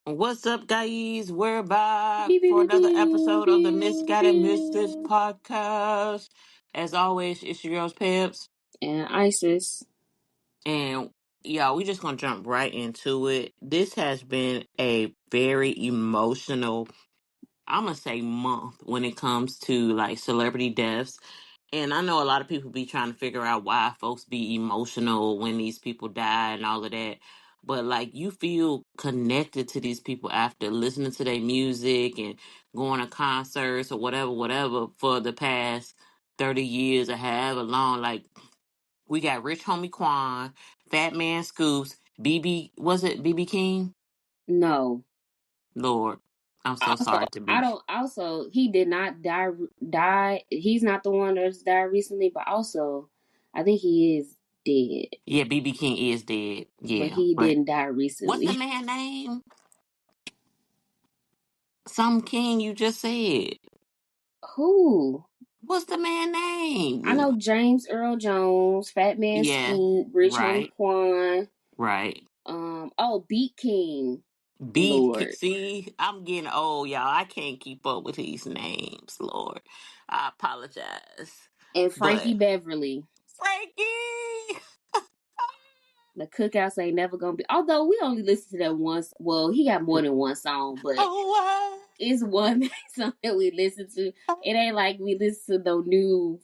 What's up, guys? We're back Pew, pew, for pew, another pew, episode of the pew, Misguided Misfits pew. podcast. As always, it's your girls, Peps. And ISIS. And y'all, we just gonna jump right into it. This has been a very emotional, I'm gonna say, month when it comes to like celebrity deaths. And I know a lot of people be trying to figure out why folks be emotional when these people die and all of that. But like you feel connected to these people after listening to their music and going to concerts or whatever for the past 30 years or however long. Like we got Rich Homie Quan, Fat Man Scoops, BB, was it BB King? No. Lord, I'm so Also, sorry to I be. don't. Also, he did not die. Die. He's not the one that's died recently, but also, I think he is dead. Yeah, BB King is dead. But Yeah, he but didn't die what's the recently. man name? Some King you just said. Who? What's the man I name? know James Earl Jones, Fat Man Yeah, Scoop, Rich Homie right, Quan. right. Oh, Beat King. B. Lord. See, I'm getting old, y'all. I can't keep up with these names, Lord. I apologize. And Frankie But Beverly. Frankie! The cookouts ain't never gonna be. Although we only listen to that once. Well, he got more than one song, but Oh, it's one song that we listen to. It ain't like we listen to the new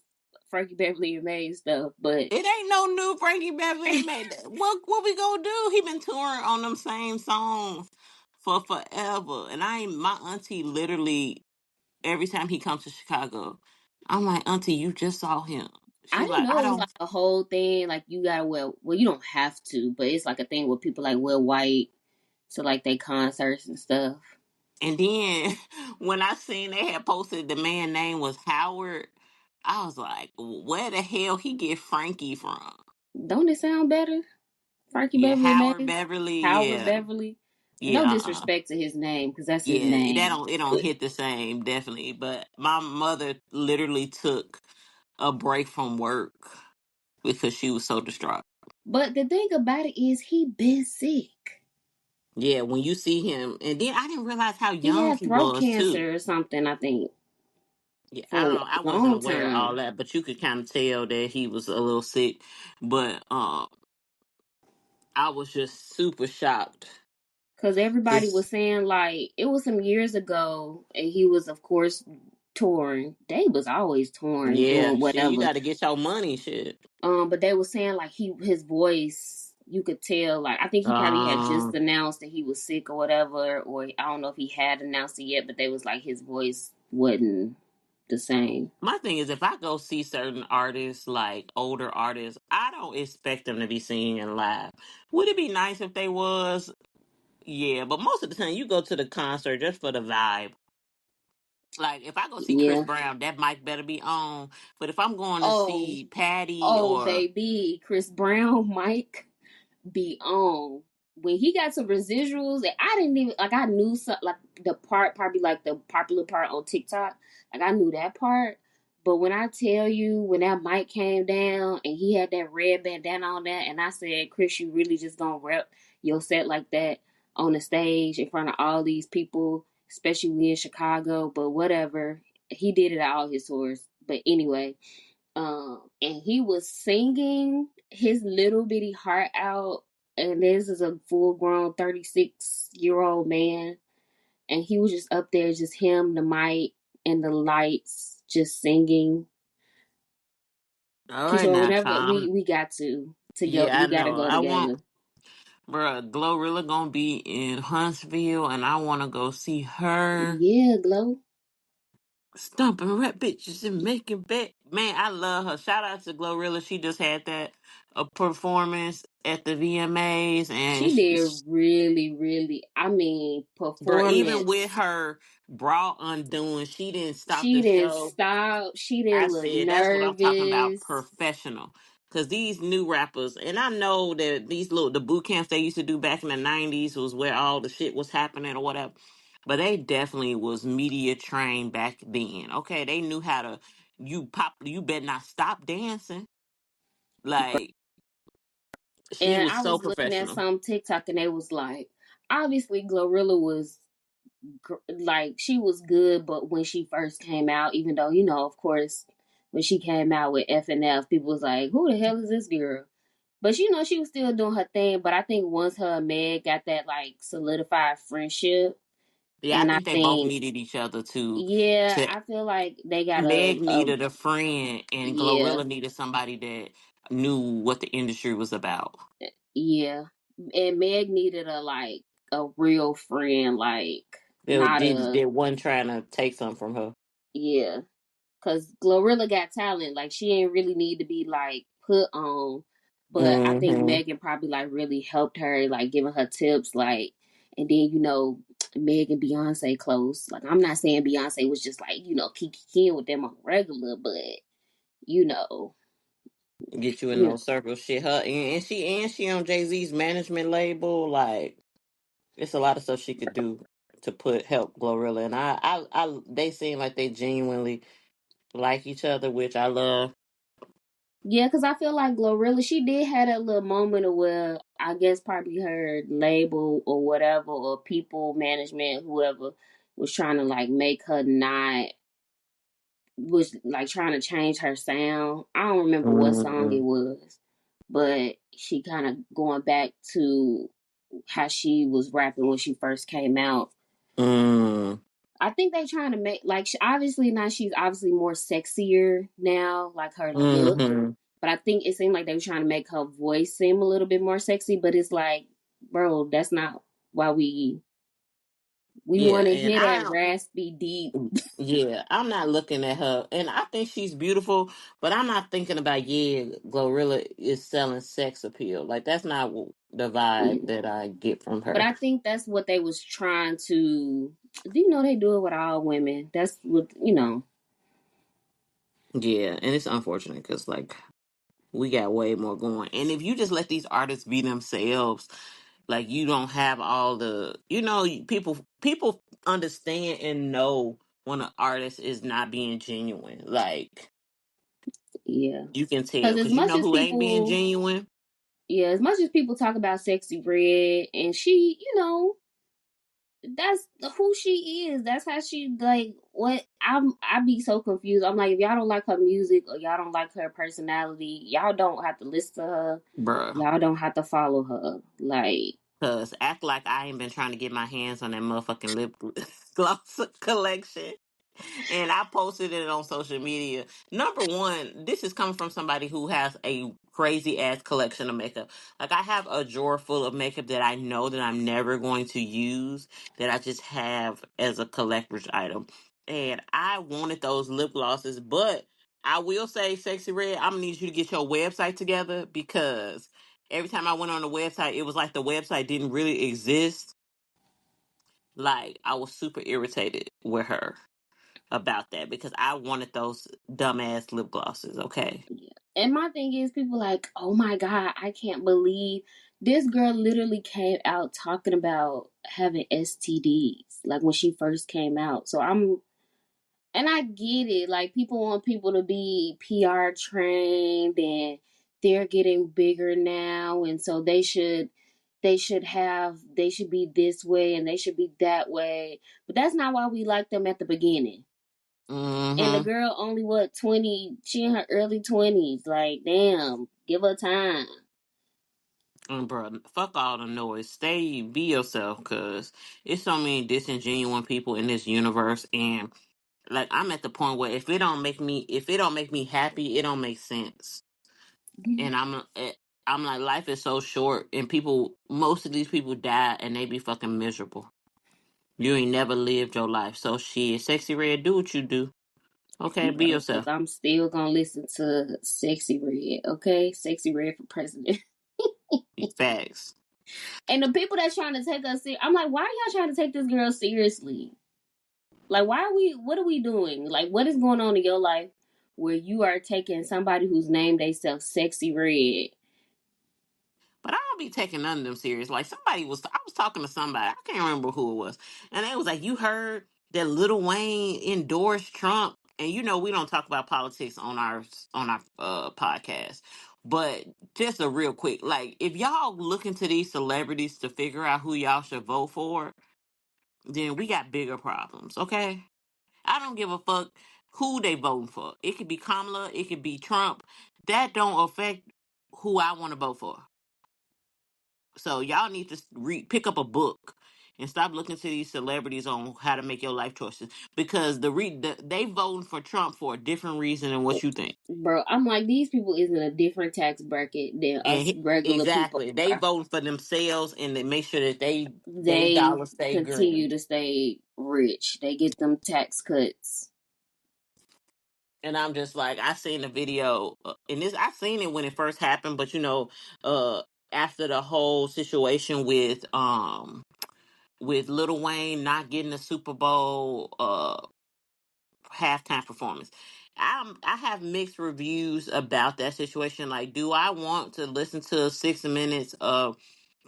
Frankie Beverly and Maze stuff. But it ain't no new Frankie Beverly and made that. What we gonna do? He been touring on them same songs for forever. And I ain't my auntie literally every time he comes to Chicago, I'm like, Auntie, you just saw him. I She didn't like, know I it was don't. like a whole thing. Like you gotta wear. Well, you don't have to, but it's like a thing where people like wear white to like their concerts and stuff. And then when I seen they had posted the man name was Howard, I was like, where the hell he get Frankie from? Don't it sound better? Frankie Yeah, Beverly and Howard Maze, Beverly. Howard Yeah, Beverly. No yeah. disrespect to his name, because that's his Yeah, that name. don't it don't But hit the same definitely. But my mother literally took a break from work because she was so distraught. but the thing about it is, he been sick. Yeah, when you see him, and then I didn't realize how He young had he throat was too. cancer or something, I think, Yeah, I don't for know. I a wasn't long aware of all time. that, but you could kind of tell that he was a little sick. But I was just super shocked. Because everybody was This, saying, like, it was some years ago, and he was, of course, touring. They was always touring, yeah, doing shit, you whatever. got to get your money, shit. But they were saying, like, his voice, you could tell, like, I think he probably had just Um, announced that he was sick or whatever, or I don't know if he had announced it yet, but they was like, his voice wasn't the same. my thing is, if I go see certain artists, like older artists, I don't expect them to be singing live. Would it be nice if they was? Yeah, but most of the time, you go to the concert just for the vibe. Like if I go see Chris Yeah. Brown, that mic better be on. But if I'm going to Oh, see Patty oh, or baby, Chris Brown, Mike be on when he got some residuals that I didn't even like. I knew some like the part, probably like the popular part on TikTok. Like I knew that part, but when I tell you when that mic came down and he had that red bandana on that, and I said, Chris, you really just gonna rep your set like that on the stage in front of all these people, especially we in Chicago. But whatever, he did it at all his tours. But anyway, and he was singing his little bitty heart out. And this is a full grown 36-year-old man. And he was just up there, just him, the mic, and the lights, just singing. all right Keyshawn, now, whenever Tom. we got to go, Yeah, I we got to know. go I want, together. bruh, Glorilla gonna be in Huntsville, and I want to go see her Yeah, Glow. stomping rat bitches and making bet. Man, I love her. Shout out to Glorilla. She just had that a performance at the VMAs, and She did really, really, I mean, bro, even with performance. her bra undoing, she didn't stop She the didn't show. stop. She I didn't look said that's what I'm talking about, nervous. professional. Cause these new rappers, and I know that these little the boot camps they used to do back in the '90s was where all the shit was happening or whatever. But they definitely was media trained back then. Okay, they knew how to. You pop. You better not stop dancing. Like she And was I so was looking at professional. some TikTok and they was like, obviously Glorilla was like she was good, but when she first came out, even though of course, when she came out with FNF, people was like, "Who the hell is this girl?" But she was still doing her thing. But I think once her and Meg got that like solidified friendship, Yeah, I and I think they both think needed each other to yeah, to I feel like they got Meg a needed a friend and yeah, Glorilla needed somebody that knew what the industry was about. yeah, and Meg needed a real friend, like not They a wasn't trying to take something from her. yeah. Cause Glorilla got talent. Like she ain't really need to be like put on. But I think Mm-hmm. Megan probably like really helped her, like giving her tips, like and then Meg and Beyonce close. Like I'm not saying Beyonce was just like, kiki king with them on regular, but you know, Get you in you those circles. Shit, her and she on Jay-Z's management label. Like it's a lot of stuff she could do to help Glorilla. And they seem like they genuinely like each other, which I love. yeah, because I feel like Glorilla, she did have that little moment of where I guess probably her label or whatever, or people management, whoever was trying to like make her not was like trying to change her sound. I don't remember what song Mm-hmm. it was, but she kind of going back to how she was rapping when she first came out. Mm-hmm. I think they trying to make like obviously now she's obviously more sexier now, like her look. Mm-hmm. But I think it seemed like they were trying to make her voice seem a little bit more sexy. But it's like, bro, that's not why we Yeah, want to and hear that raspy deep. yeah, I'm not looking at her, and I think she's beautiful, but I'm not thinking about Glorilla is selling sex appeal. Like that's not the vibe that I get from But her. I think that's what they was trying to. Do you know they do it with all women? That's what. Yeah, and it's unfortunate because like we got way more going, and if you just let these artists be themselves, like you don't have all the people understand and know when an artist is not being genuine. Like Yeah, you can tell because as because you much know as who ain't being people, genuine. yeah, as much as people talk about Sexy Red, and she, that's who she is. That's how she like. What I be so confused. I'm like, if y'all don't like her music or y'all don't like her personality, y'all don't have to listen to her. Bruh. Y'all don't have to follow her. Like, Cause act like I ain't been trying to get my hands on that motherfucking lip gloss collection. And I posted it on social media. Number one, this is coming from somebody who has a crazy ass collection of makeup. Like I have a drawer full of makeup that I know that I'm never going to use, that I just have as a collector's item. And I wanted those lip glosses, but I will say, Sexy Red, I'm gonna need you to get your website together because every time I went on the website, it was like the website didn't really exist. Like I was super irritated with her about that because I wanted those dumbass lip glosses. Okay, yeah. And my thing is, people like, oh my god, I can't believe this girl literally came out talking about having STDs, like when she first came out. So and I get it. Like people want people to be PR trained and they're getting bigger now and so they should be this way and they should be that way. But that's not why we liked them at the beginning. And the mm-hmm. girl only 20, she in her early 20s. Like, damn, give her time. And bro, fuck all the noise. Be yourself, cause it's so many disingenuous people in this universe, and like I'm at the point where if it don't make me happy, it don't make sense. And I'm like, life is so short, and most of these people die, and they be fucking miserable. You ain't never lived your life, so shit, Sexy Red, do what you do. Okay, be Bro, because yourself. I'm still gonna listen to Sexy Red, okay? Sexy Red for president. Facts. And the people that's trying to take us serious, I'm like, why are y'all trying to take this girl seriously? Like, what are we doing? Like, what is going on in your life where you are taking somebody who's named themselves Sexy Red? But I don't be taking none of them serious. Like I was talking to somebody, I can't remember who it was, and they was like, "You heard that Lil Wayne endorsed Trump?" And we don't talk about politics on our podcast. But just a real quick, like if y'all look into these celebrities to figure out who y'all should vote for, then we got bigger problems, okay? I don't give a fuck who they voting for. It could be Kamala, it could be Trump. That don't affect who I want to vote for. So y'all need to pick up a book and stop looking to these celebrities on how to make your life choices because they voting for Trump for a different reason than what you think. Bro, I'm like, these people is in a different tax bracket than And us regular people exactly, they are. voting for themselves and they make sure that they They dollars stay green. continue to stay rich. They get them tax cuts. And I'm just like, I seen the video, and this I seen it when it first happened, but uh, after the whole situation with Lil Wayne not getting the Super Bowl halftime performance. I have mixed reviews about that situation. Like, do I want to listen to 6 minutes of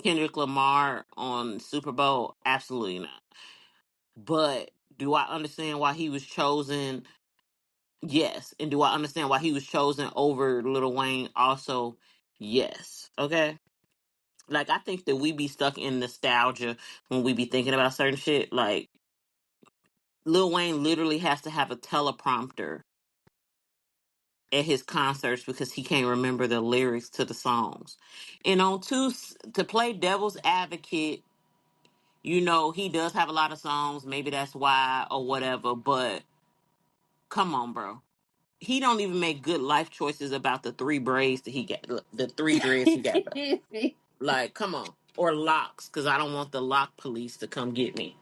Kendrick Lamar on Super Bowl? Absolutely not. But do I understand why he was chosen? Yes. And do I understand why he was chosen over Lil Wayne? Also, yes. Okay. Like, I think that we be stuck in nostalgia when we be thinking about certain shit. Like, Lil Wayne literally has to have a teleprompter at his concerts because he can't remember the lyrics to the songs. And to play devil's advocate, he does have a lot of songs. Maybe that's why or whatever. But come on, bro. He don't even make good life choices about the three braids that he got, the three dreads he got. Like, come on. Or locks, because I don't want the lock police to come get me.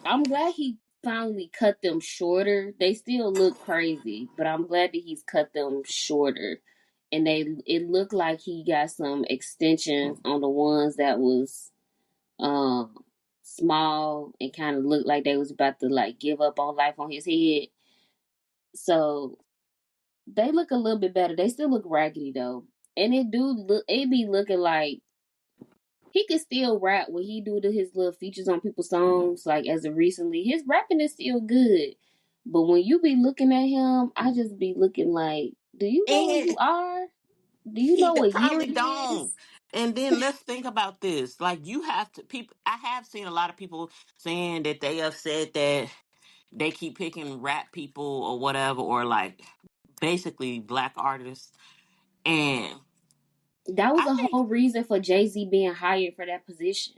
I'm glad he finally cut them shorter. They still look crazy, but I'm glad that he's cut them shorter. And it looked like he got some extensions on the ones that was um small and kind of looked like they was about to like give up on life on his head. So they look a little bit better. They still look raggedy though. And it be looking like he could still rap when he do his little features on people's songs. Like as of recently, his rapping is still good. But when you be looking at him, I just be looking like, do you know where And you are? Do you know what year probably it don't. is? And then let's think about this. Like, you have to, people, I have seen a lot of people saying that they upset that they keep picking rap people or whatever, or like basically black artists. And That was I a think whole reason for Jay-Z being hired for that position.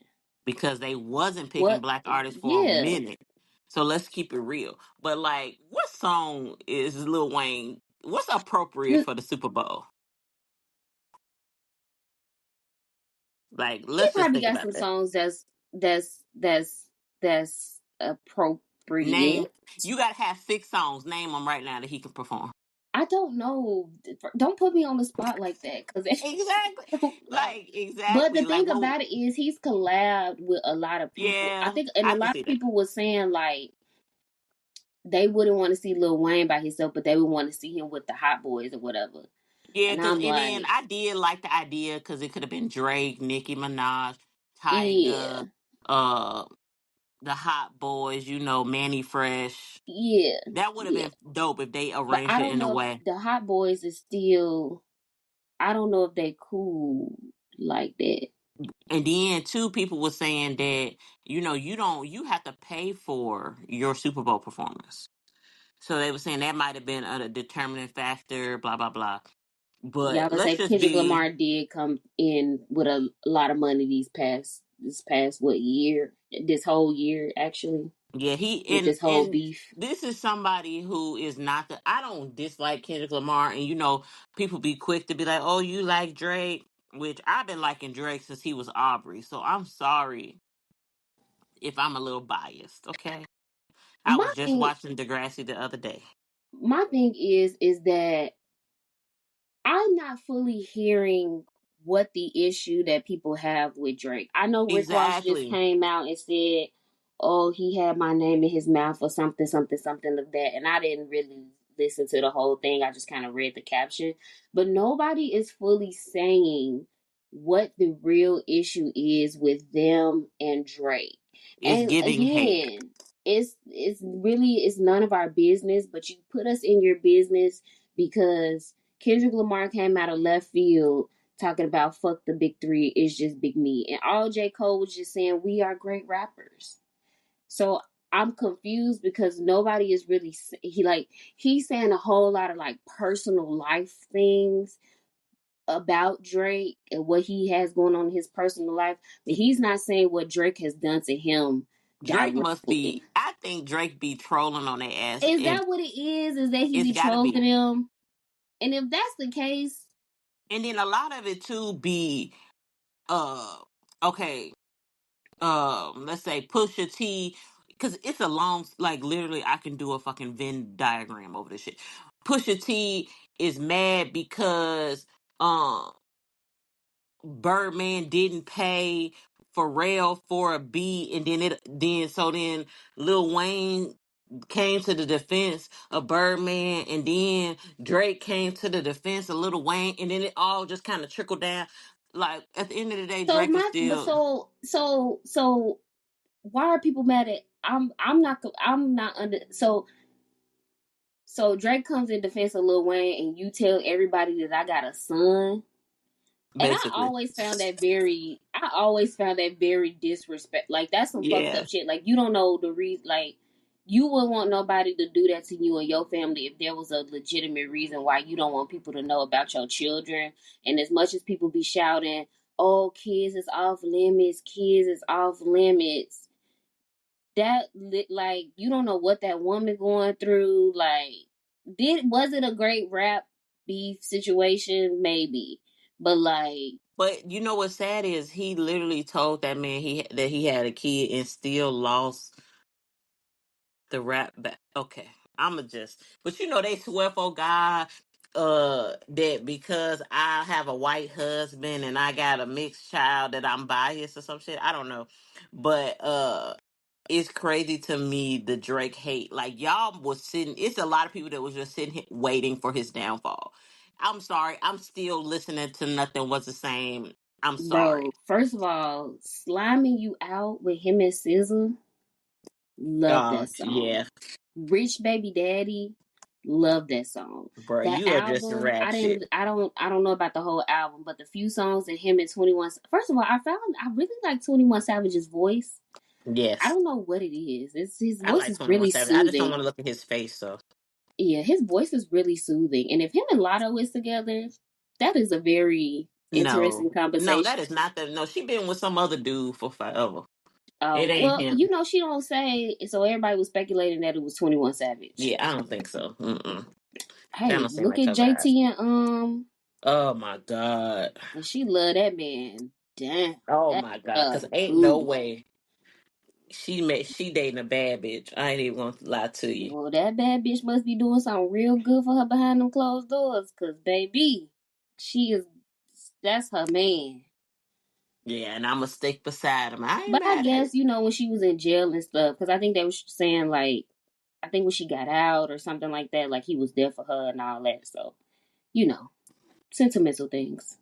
because they wasn't picking What? black artists for a Yeah. minute. So let's keep it real. But like, what song is Lil Wayne? What's appropriate He for the Super Bowl? Like, let's just probably think got about some that. songs that's Name. appropriate. You gotta have 6 songs. Name them right now that he can perform. I don't know. Don't put me on the spot like that, because Exactly. I don't know. Like, But the exactly. Like, thing well, about it is, he's collabed with a lot of people. I yeah, think, and a I can lot see of that. people were saying like they wouldn't want to see Lil Wayne by himself, but they would want to see him with the Hot Boys or whatever. Yeah, And cause I'm and then like, I did like the idea because it could have been Drake, Nicki Minaj, yeah, Tyga, uh, the Hot Boys. Manny Fresh. yeah, That would have yeah. been dope if they But arranged I it don't in a know if way. the Hot Boys is still. I don't know if they cool like that. And then two people were saying that you have to pay for your Super Bowl performance. So they were saying that might have been a determining factor. Blah blah blah. Yeah, I But would let's say just Kendrick be Lamar did come in with a lot of money this past what year? This whole year actually, yeah. He with and this whole and beef. this is somebody who is not the. I don't dislike Kendrick Lamar, and people be quick to be like, "Oh, you like Drake," which I've been liking Drake since he was Aubrey. So I'm sorry if I'm a little biased. Okay, I My was just thing watching Degrassi the other day. my thing is that I'm not fully hearing what the issue that people have with Drake. I know Rick Ross just Exactly. came out and said, "Oh, he had my name in his mouth," or something, something, something of that. And I didn't really listen to the whole thing. I just kind of read the caption. But nobody is fully saying what the real issue is with them and Drake. It's And giving hate. again, it's really it's none of our business. But you put us in your business because Kendrick Lamar came out of left field talking about fuck the big three, it's just Big Me. And all J. Cole was just saying we are great rappers. So I'm confused because nobody is really he's saying a whole lot of like personal life things about Drake and what he has going on in his personal life, but he's not saying what Drake has done to him Drake must directly. be. I think Drake be trolling on their ass, Is and that what it is? Is that he it's be got to trolling be. them? And if that's the case, And then a lot of it too be uh okay. Let's say Pusha T, because it's a long, like literally, I can do a fucking Venn diagram over this shit. Pusha T is mad because um Birdman didn't pay Pharrell for a beat, and then Lil Wayne came to the defense of Birdman, and then Drake came to the defense of Lil Wayne, and then it all just kind of trickled down. Like at the end of the day, so Drake is my but still so why are people mad at I'm not under so Drake comes in defense of Lil Wayne and you tell everybody that I got a son. And basically. I always found that very disrespect. Like that's some fucked Yeah, up shit. Like you don't know the reason. Like you wouldn't want nobody to do that to you and your family if there was a legitimate reason why you don't want people to know about your children. And as much as people be shouting, "Oh, kids is off limits, kids is off limits," like you don't know what that woman going through. Like, was it a great rap beef situation? Maybe, but like but you know what's sad is he literally told that man that he had a kid and still lost the rap back. Okay, I'ma just, but you know they swear for God that because I have a white husband and I got a mixed child that I'm biased or some shit. I don't know, but it's crazy to me the Drake hate. Like y'all was sitting. It's a lot of people that was just sitting here waiting for his downfall. I'm sorry. I'm still listening to Nothing Was the Same. I'm sorry. bro, first of all, sliming you out with him and SZA, love that song. Yeah, Rich Baby Daddy, love that song. bro, That you are just album, ratchet. I don't know about the whole album, but the few songs that him and 21. First of all, I really like 21 Savage's voice. I Yes, don't know what it is. It's his I voice like is 21 really Savage. I just don't soothing. want to look at his face. So Yeah, his voice is really soothing. And if him and Lotto is together, that is a very no, interesting no, conversation. that is not the. No, she been with some other dude for forever. It ain't Well, him. you know, she don't say, so everybody was speculating that it was 21 Savage. Yeah, I don't think so. Mm-mm. That Hey, don't seem look like at her vibe. JT Oh my god. and she love that man. Damn, Oh that my god. a Cause ain't no booty. way she dating a bad bitch. I ain't even gonna lie to you. Well, that bad bitch must be doing something real good for her behind them closed doors, cause baby, she is, that's her man. Yeah, and I'ma stick beside him. I ain't But I mad at it. guess, you know, when she was in jail and stuff, because I think they was saying, like, I think when she got out or something like that, like, he was there for her and all that. So, you know, sentimental things.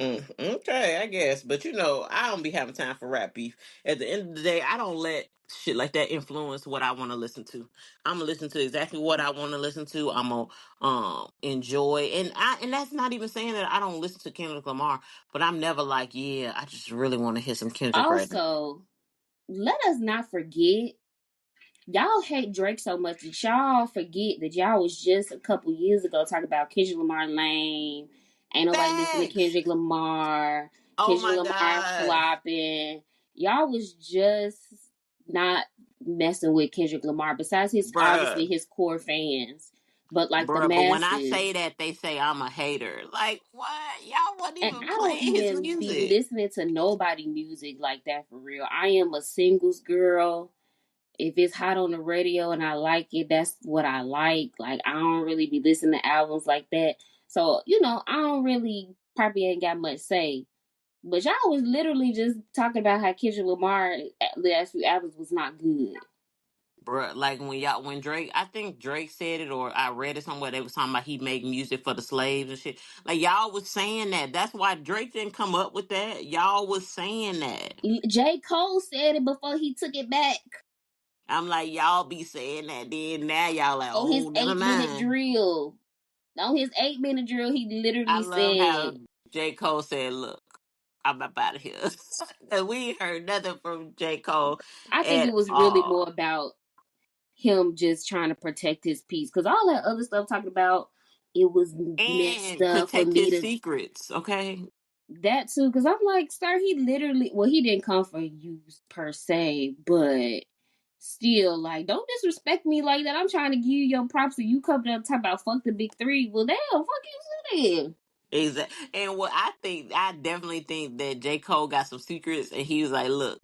Okay, I guess. But you know, I don't be having time for rap beef. At the end of the day, I don't let shit like that influence what I want to listen to. I'm gonna listen to exactly what I want to listen to. I'm gonna enjoy, and that's not even saying that I don't listen to Kendrick Lamar, but I'm never like, yeah, I just really want to hear some Kendrick right now. Also, let us not forget, y'all hate Drake so much that y'all forget that y'all was just a couple years ago talking about Kendrick Lamar lame. Ain't nobody listening to Facts. Kendrick Lamar. Oh Kendrick my Lamar god, flopping. Y'all was just not messing with Kendrick Lamar. Besides his obviously bruh. his core fans, but like the Bruh, but when I say masses. that, they say I'm a hater. Like, what? Y'all wasn't And even I don't playing his even be music. listening to nobody music like that for real. I am a singles girl. If it's hot on the radio and I like it, that's what I like. Like I don't really be listening to albums like that. So, you know, I don't really probably ain't got much say. But y'all was literally just talking about how Kendrick Lamar the last few albums was not good. Bruh, like when Drake, I think Drake said it or I read it somewhere. They was talking about he make music for the slaves and shit. Like y'all was saying that. That's why Drake didn't come up with that. Y'all was saying that. J. Cole said it before he took it back. I'm like y'all be saying that. Then now y'all like, Oh, his oh, never 8 minute mind. drill. On his 8-minute drill, he I literally love how said, J. Cole said, "Look, I'm up out of here." And we ain't heard nothing from J. Cole I think it at was really more all. about him just trying to protect his peace. Because all that other stuff talking about, it was messed And up for protect me his to, secrets, okay? that too. Because I'm like, sir, he literally, well, he didn't come for you per se, but still, like, don't disrespect me like that. I'm trying to give you your props and you come up talk about fuck the big three. Well, damn, fuck you then. Exactly. And what I definitely think that J. Cole got some secrets, and he was like, "Look,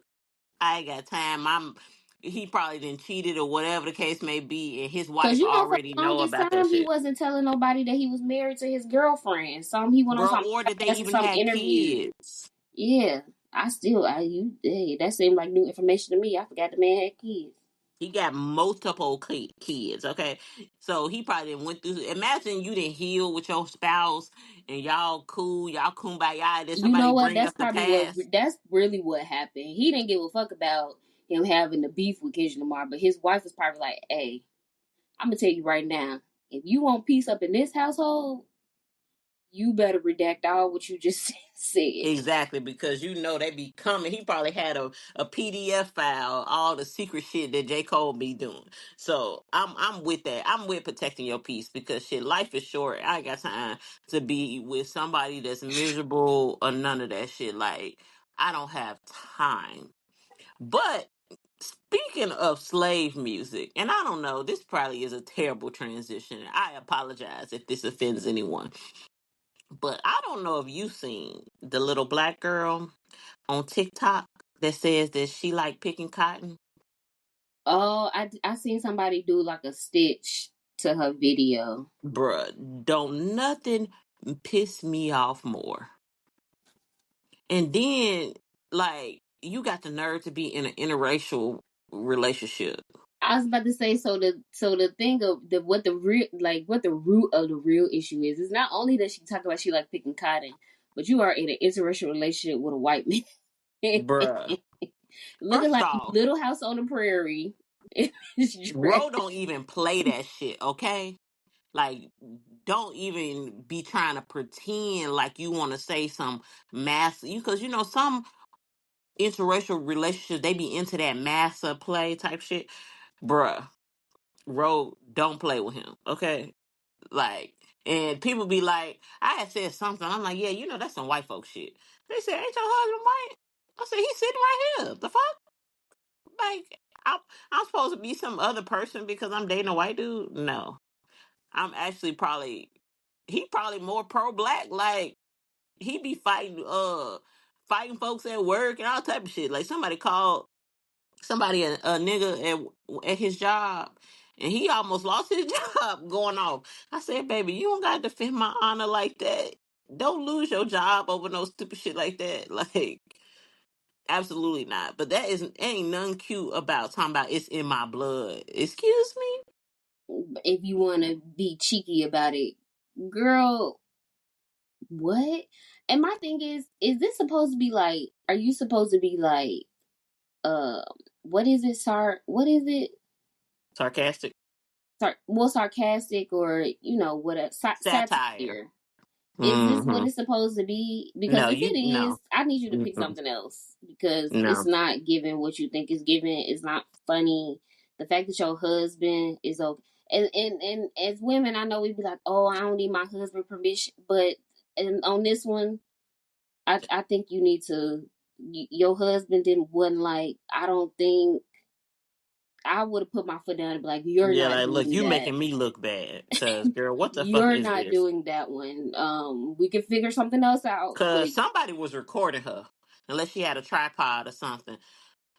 I ain't got time. He probably didn't cheated or whatever the case may be, and his Cause wife you know, for already the know longest about that time, he shit, wasn't telling nobody that he was married to his girlfriend. Some he went on bro. some Or that they podcast and even some had interview. kids. Yeah, hey, that seemed like new information to me. I forgot the man had kids. He got multiple kids, okay? So he probably didn't went through. Imagine you didn't heal with your spouse, and y'all cool, y'all kumbaya. Then You somebody know what? bring That's up the probably what. past, That's really what happened. He didn't give a fuck about him having the beef with Kendrick Lamar, but his wife was probably like, "Hey, I'm gonna tell you right now, if you want peace up in this household, you better redact all what you just said." exactly, because you know they be coming. He probably had a PDF file, all the secret shit that J. Cole be doing. So I'm with that. I'm with protecting your peace because shit, life is short. I ain't got time to be with somebody that's miserable or none of that shit. Like I don't have time. But speaking of slave music, and I don't know, this probably is a terrible transition. I apologize if this offends anyone. But I don't know if you've seen the little black girl on TikTok that says that she like picking cotton. Oh, I seen somebody do like a stitch to her video. Bruh, don't nothing piss me off more. And then, like, you got the nerve to be in an interracial relationship. I was about to say, so the thing of the what the real, like, what the root of the real issue is not only that she talk about she like picking cotton, but you are in an interracial relationship with a white man. Bruh. Looking First like off, Little House on the Prairie. It's Ro dressed. don't even play that shit, okay? Like, don't even be trying to pretend like you want to say some mass, because you know some interracial relationships they be into that massa play type shit. Bruh, Ro, don't play with him, okay? Like, and people be like, I had said something. I'm like, yeah, you know that's some white folk shit. They said, ain't your husband white? I said, he's sitting right here. The fuck? Like, I'm supposed to be some other person because I'm dating a white dude? No, I'm actually probably he probably more pro black. Like he be fighting folks at work and all type of shit. Like somebody called somebody a nigga at his job, and he almost lost his job going off. I said, baby, you don't gotta defend my honor like that. Don't lose your job over no stupid shit like that. Like absolutely not. But that is ain't none cute about talking about it's in my blood. Excuse me? If you want to be cheeky about it, girl, what? And my thing is this supposed to be like? Are you supposed to be like, um, what is it? What is it? Sarcastic Well, sarcastic, or what a satire. satire. Is this what Mm-hmm. it's supposed to be? Because No, if you it no. is, I need you to pick Mm-mm. something else, because it's No. not giving what you think is giving. It's not funny. The fact that your husband is okay, and as women, I know we'd be like, oh, I don't need my husband permission, but and on this one, I think you need to. Your husband didn't wasn't like. I don't think I would have put my foot down and be like, you're Yeah, not like look, doing you that. making me look bad. Cause girl, what the fuck You're is not this? doing that one. We can figure something else out, but Cause somebody was recording her. Unless she had a tripod or something.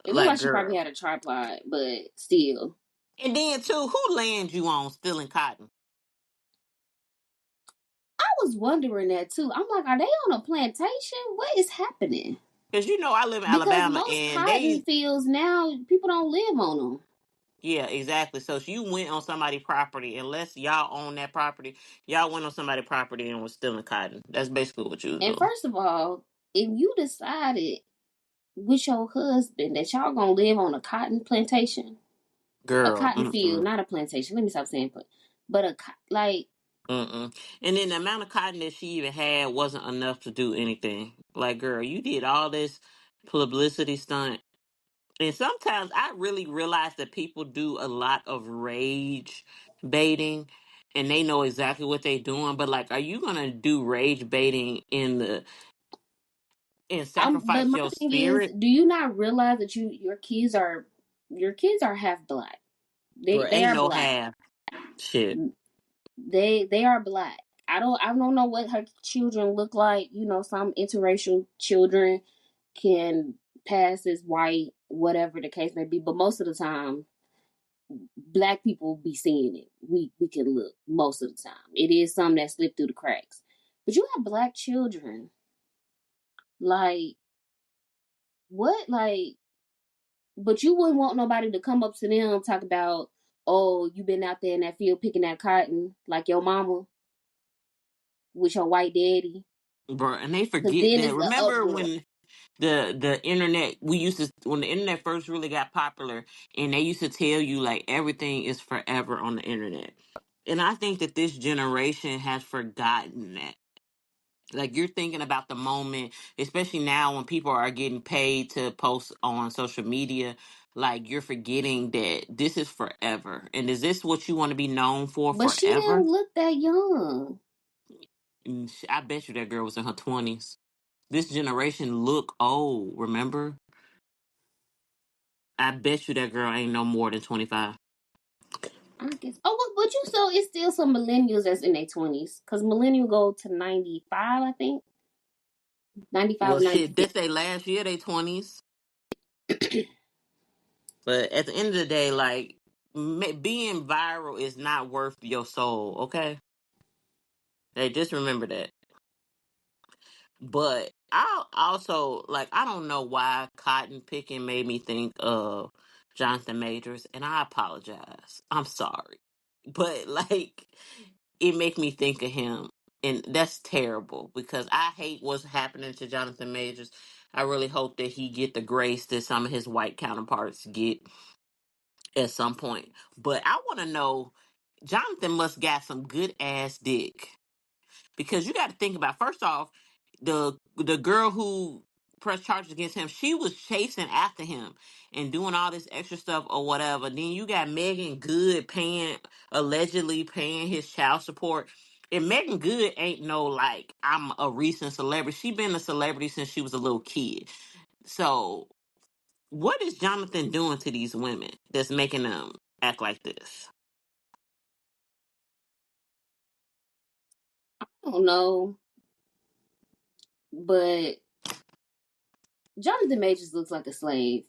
it looked Like like she probably girl. had a tripod, but still. And then too, who land you on stealing cotton? I was wondering that too. I'm like, are they on a plantation? What is happening? Cause you know I live in Because Alabama most and cotton they fields now, people don't live on them. yeah, exactly. So if you went on somebody's property, unless y'all own that property, y'all went on somebody's property and was stealing cotton. That's basically what you was And doing. first of all, if you decided with your husband that y'all gonna live on a cotton plantation, a Girl, cotton field, mm-mm. not a plantation. Let me stop saying, but like. Mm-mm. And then the amount of cotton that she even had wasn't enough to do anything. Like, girl, you did all this publicity stunt. And sometimes I really realize that people do a lot of rage baiting and they know exactly what they're doing. But like, are you gonna do rage baiting and But sacrifice my your thing is, spirit? do you not realize that your kids are half black? Bro, They ain't are no black. half shit. They are black. I don't know what her children look like. You know, some interracial children can pass as white, whatever the case may be. But most of the time, black people be seeing it. We can look most of the time. It is some that slip through the cracks. But you have black children. Like what? Like, but you wouldn't want nobody to come up to them and talk about, oh, you been out there in that field picking that cotton like your mama with your white daddy. Bro, and they Cause forget then that. it's the Remember uproar. when the internet, we used to, when the internet first really got popular, and they used to tell you like everything is forever on the internet. And I think that this generation has forgotten that. Like, you're thinking about the moment, especially now when people are getting paid to post on social media. Like, you're forgetting that this is forever. And is this what you want to be known for But she forever? didn't look that young. I bet you that girl was in her 20s. This generation look old, remember? I bet you that girl ain't no more than 25. I guess. Oh, but you so it's still some millennials that's in their 20s. Cause millennial go to 95, I think. 95, Well, shit, 96. that's they last year, they 20s. But at the end of the day, like, being viral is not worth your soul, okay? Hey, just remember that. But I also, like, I don't know why cotton picking made me think of Jonathan Majors, and I apologize. I'm sorry. But, like, it make me think of him. And that's terrible because I hate what's happening to Jonathan Majors. I really hope that he get the grace that some of his white counterparts get at some point. But I want to know, Jonathan must got some good ass dick because you got to think about, first off, the girl who pressed charges against him, she was chasing after him and doing all this extra stuff or whatever. Then you got Megan Good allegedly paying his child support. And Megan Good ain't no, like, I'm a recent celebrity. She been a celebrity since she was a little kid. So what is Jonathan doing to these women that's making them act like this? I don't know. But Jonathan Majors looks like a slave.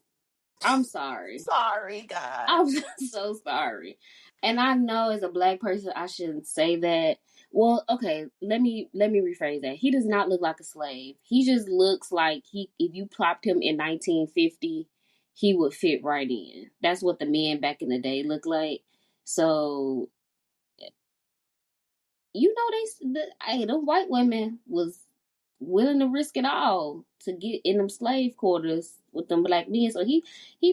I'm sorry. Sorry, God. I'm so sorry. And I know as a black person I shouldn't say that. Well, okay, let me rephrase that. He does not look like a slave. He just looks like he if you plopped him in 1950, he would fit right in. That's what the men back in the day looked like. So, you know hey, the white women was willing to risk it all to get in them slave quarters with them black men. So he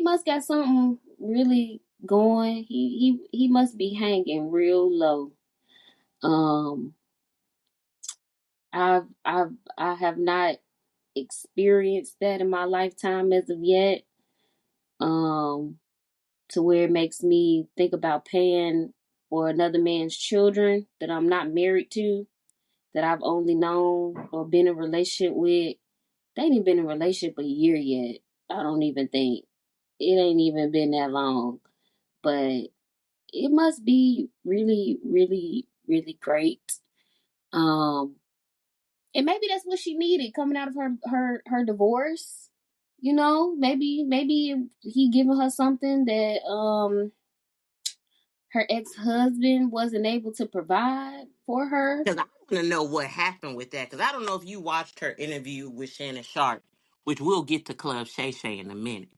must got something really going. He must be hanging real low. Um, I have not experienced that in my lifetime as of yet. Um, to where it makes me think about paying for another man's children that I'm not married to, that I've only known or been in a relationship with. They ain't even been in a relationship a year yet. I don't even think. It ain't even been that long. But it must be really, really, really great. Um, and maybe that's what she needed coming out of her divorce. You know, maybe he giving her something that her ex husband wasn't able to provide for her. Because I want to know what happened with that. Because I don't know if you watched her interview with Shannon Sharp, which we'll get to Club Shay Shay in a minute.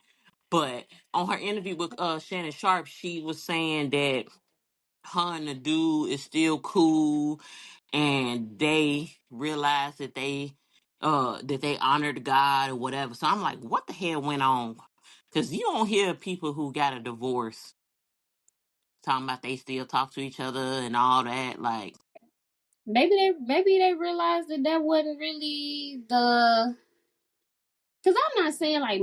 But on her interview with Shannon Sharp, she was saying that her and the dude is still cool, and they realized that they honored God or whatever. So I'm like, what the hell went on? Because you don't hear people who got a divorce talking about they still talk to each other and all that. Like, maybe they realized that that wasn't really the. Because I'm not saying like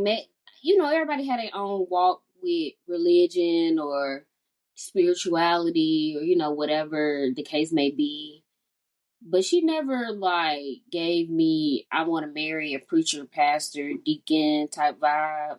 everybody had their own walk with religion or spirituality or whatever the case may be. But she never like gave me I want to marry a preacher, pastor, deacon type vibe.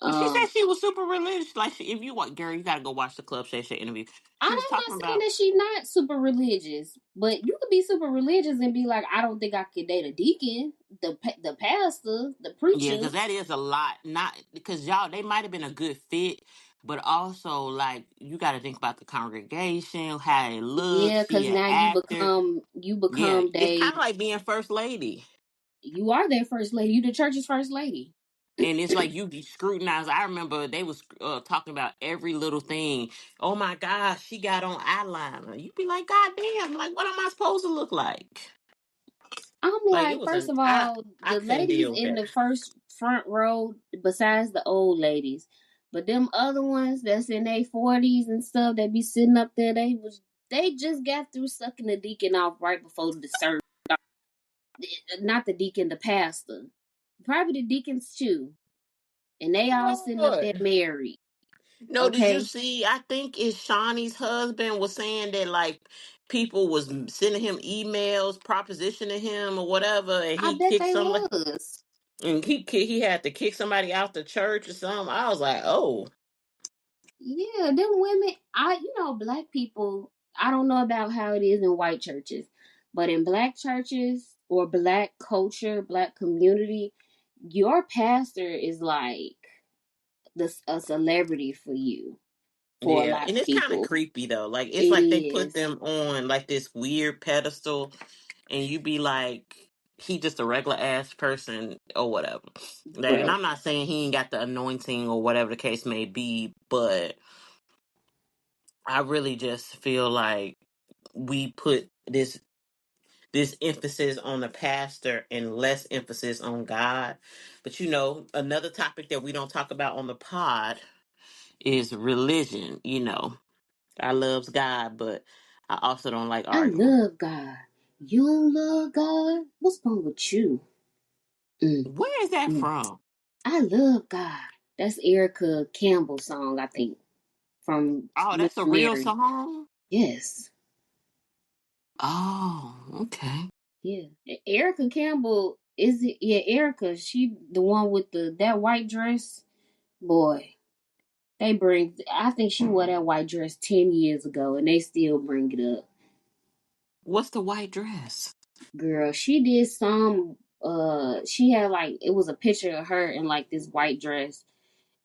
Well, she said Um, she was super religious. Like, if you want, girl, you got to go watch the Club Shay Shay interview. She I'm was talking not saying about, that she's not super religious, but you could be super religious and be like, I don't think I could date a deacon, the pastor, the yeah, preacher. because that is a lot. Not because y'all, they might have been a good fit, but also, like, you got to think about the congregation, how it looks. Yeah, She because an now actor. you Yeah, become it's they kind of like being first lady. you are their first lady. You the church's first lady. And it's like you be scrutinized. I remember they was talking about every little thing. Oh my gosh, she got on eyeliner. You be like, God damn, like what am I supposed to look like? I'm Like it like, was first a of I all, I the couldn't ladies deal with in that. the first front row, besides the old ladies, but them other ones that's in their 40s and stuff that be sitting up there, they just got through sucking the deacon off right before the service. Not the deacon, the pastor. Probably the deacons too. And they all sitting up there Lord. married. No, did you Okay. see? I think it's Shawnee's husband was saying that like people was sending him emails, propositioning him or whatever, and I he bet kicked they somebody, was. and he had to kick somebody out the church or something. I was like, oh, Yeah, them women, black people, I don't know about how it is in white churches, but in black churches or black culture, black community, your pastor is like a celebrity for you, for a yeah, lot and of it's kind of people. creepy though. Like it's It like they put is, them on like this weird pedestal, and you be like, he just a regular ass person or whatever. Like, and bro. I'm not saying he ain't got the anointing or whatever the case may be, but I really just feel like we put this emphasis on the pastor and less emphasis on God. But another topic that we don't talk about on the pod is religion. I loves God, but I also don't like I arguing. love God. You don't love God? What's wrong with you? Mm, Where is that mm. from? I love God. That's Erica Campbell's song, I think, from Oh, Miss that's a real Mary. song. Yes. Oh, okay. Yeah. Erica Campbell is it? Yeah, Erica. She the one with that white dress. Boy, they bring. I think she wore that white dress 10 years ago, and they still bring it up. What's the white dress? Girl, she did some. She had like it was a picture of her in like this white dress,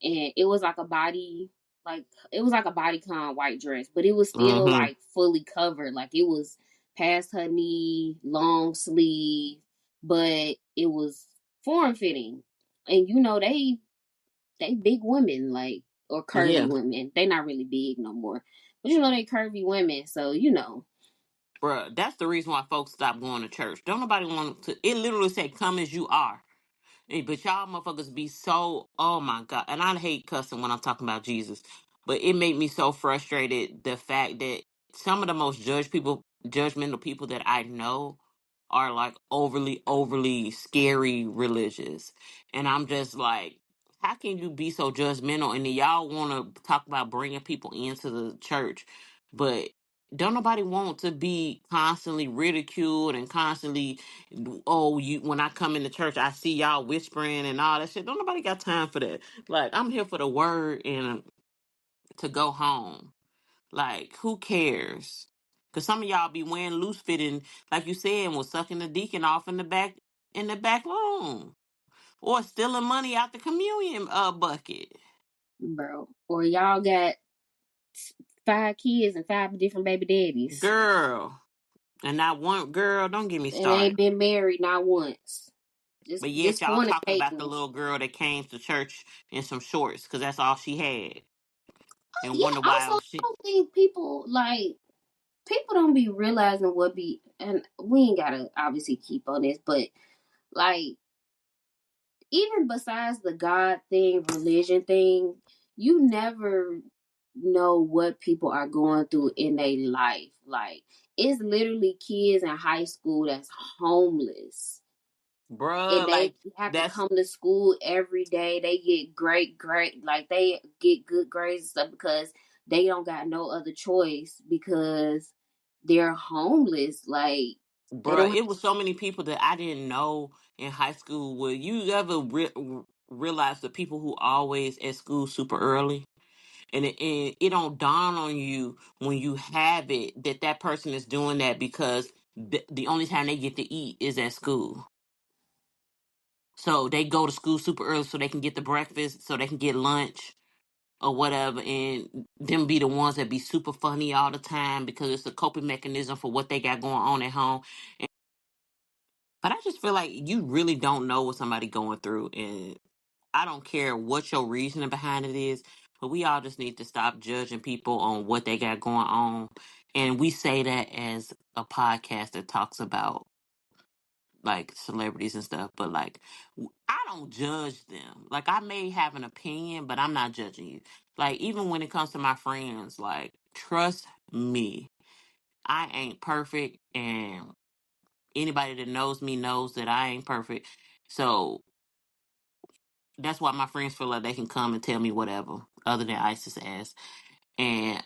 and it was like a body, like it was like a bodycon white dress, but it was still Mm-hmm. like fully covered, like it was past her knee, long sleeve, but it was form fitting. And they big women, like, or curvy Yeah, women. They not really big no more, but they curvy women. So bruh. That's the reason why folks stop going to church. Don't nobody want to. It literally say, "Come as you are." But y'all motherfuckers be so, oh my God. And I hate cussing when I'm talking about Jesus. But it made me so frustrated the fact that some of the most judgmental people that I know are like overly scary religious. And I'm just like, how can you be so judgmental? And then y'all want to talk about bringing people into the church, but don't nobody want to be constantly ridiculed and constantly, oh, you, when I come into church I see y'all whispering and all that shit. Don't nobody got time for that. Like, I'm here for the word and to go home. Like, who cares? Cause some of y'all be wearing loose fitting, like you said, and was sucking the deacon off in the back room, or stealing money out the communion bucket. bro, or y'all got 5 kids and 5 different baby daddies Girl, and not one girl. Don't get me and ain't started. been married not once. But yet Just y'all talking about the fornicating. little girl that came to church in some shorts, cause that's all she had, and Yeah, wonder also why I she. don't think people don't be realizing and we ain't gotta obviously keep on this, but like even besides the God thing, religion thing, you never know what people are going through in their life. Like, it's literally kids in high school that's homeless, and Bruh, they like have to that's come to school every day. They get great, like they get good grades and stuff because they don't got no other choice because they're homeless. Like, they bruh, don't have. it was so many people that I didn't know in high school. Would you ever realize the people who always at school super early? And it don't dawn on you when you have it that that person is doing that because the only time they get to eat is at school. So they go to school super early so they can get the breakfast, so they can get lunch or whatever, and them be the ones that be super funny all the time because it's a coping mechanism for what they got going on at home. But I just feel like you really don't know what somebody going through, and I don't care what your reasoning behind it is, but we all just need to stop judging people on what they got going on. And we say that as a podcast that talks about like celebrities and stuff, but like I don't judge them. Like I may have an opinion, but I'm not judging you. Like even when it comes to my friends, like trust me, I ain't perfect, and anybody that knows me knows that I ain't perfect. So that's why my friends feel like they can come and tell me whatever, other than ISIS ass, and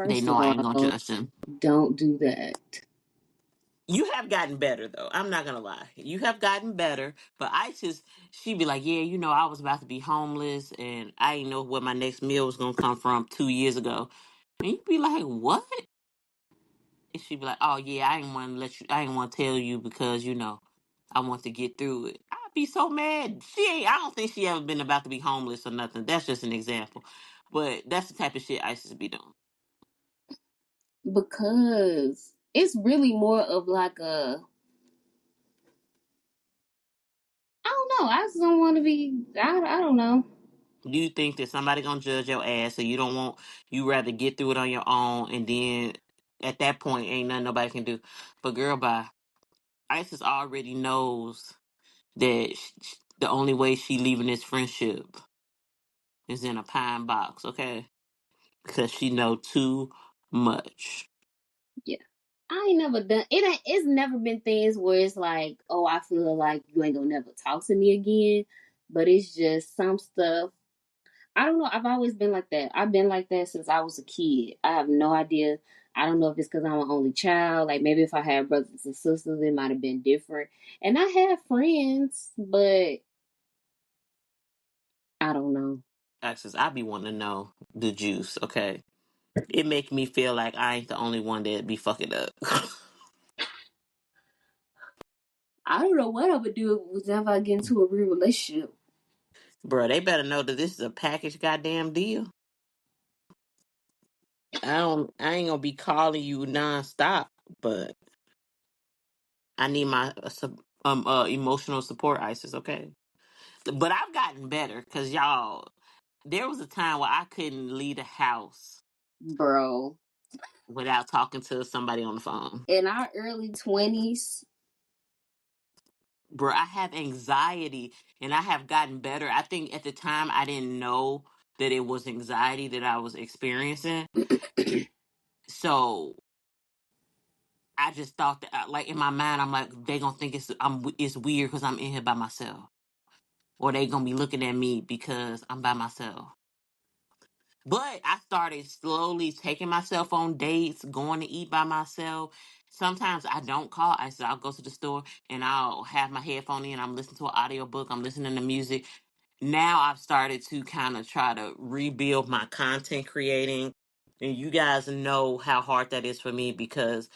they First know of I ain't gonna all, judge them. don't do that. You have gotten better though. I'm not gonna lie. You have gotten better. But ISIS, she be like, yeah, you know, I was about to be homeless, and I didn't know where my next meal was gonna come from 2 years ago. And you be like, what? And she be like, oh yeah, I didn't want to let you. I didn't want to tell you because you know I want to get through it. I'd be so mad. She ain't. I don't think she ever been about to be homeless or nothing. That's just an example. But that's the type of shit ISIS be doing. Because it's really more of like a, I don't know. I just don't want to be. I don't know. You think that somebody gonna judge your ass, so you don't want you rather get through it on your own, and then at that point, ain't nothing nobody can do. But girl, bye. ISIS already knows that the only way she leaving this friendship is in a pine box, okay? Because she know too much. Yeah. I ain't never done it. It's never been things where it's like, oh, I feel like you ain't gonna never talk to me again. But it's just some stuff. I don't know. I've always been like that. I've been like that since I was a kid. I have no idea. I don't know if it's because I'm an only child. Like maybe if I had brothers and sisters, it might have been different. And I have friends, but I don't know. ISIS, I be wanting to know the juice, okay? It make me feel like I ain't the only one that be fucking up. I don't know what I would do if I get into a real relationship. Bruh, they better know that this is a package goddamn deal. I ain't gonna be calling you nonstop, but I need my emotional support, ISIS, okay? But I've gotten better because y'all, there was a time where I couldn't leave the house Bro, without talking to somebody on the phone. in our early 20s, Bro, I have anxiety and I have gotten better. I think at the time I didn't know that it was anxiety that I was experiencing. So I just thought that, like in my mind, I'm like, they gonna think it's weird because I'm in here by myself, or they gonna be looking at me because I'm by myself. But I started slowly taking myself on dates, going to eat by myself. Sometimes I don't call. I'll go to the store and I'll have my headphone in. I'm listening to an audiobook. I'm listening to music. Now I've started to kind of try to rebuild my content creating. And you guys know how hard that is for me because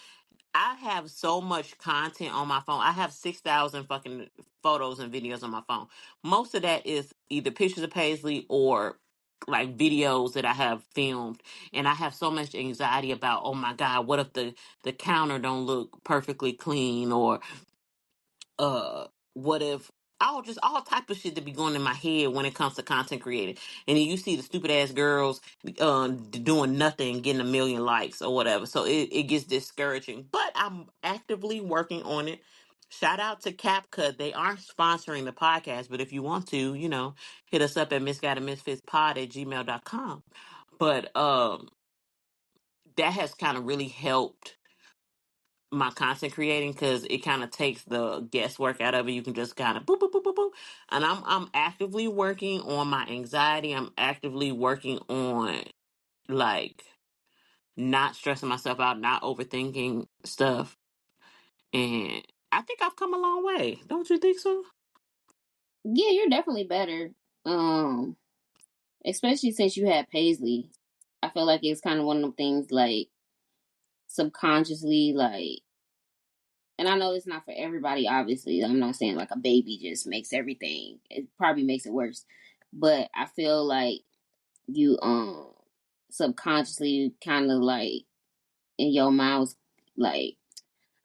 I have so much content on my phone. I have 6,000 fucking photos and videos on my phone. Most of that is either pictures of Paisley or like videos that I have filmed. And I have so much anxiety about, oh my God, what if the counter don't look perfectly clean, or what if all type of shit to be going in my head when it comes to content creating. And then you see the stupid ass girls doing nothing, getting a million likes or whatever, so it gets discouraging, but I'm actively working on it. Shout out to CapCut. They aren't sponsoring the podcast, but if you want to, hit us up at misguided misfits pod at gmail.com. But that has kind of really helped my content creating because it kind of takes the guesswork out of it. You can just kind of boop boop boop boop boop. And I'm actively working on my anxiety. I'm actively working on like not stressing myself out, not overthinking stuff. And I think I've come a long way. Don't you think so? Yeah, you're definitely better. Um, Especially since you had Paisley. I feel like it's kind of one of them things like subconsciously, like, and I know it's not for everybody, obviously. I'm not saying like a baby just makes everything. It probably makes it worse. But I feel like you subconsciously kind of like in your mind was like,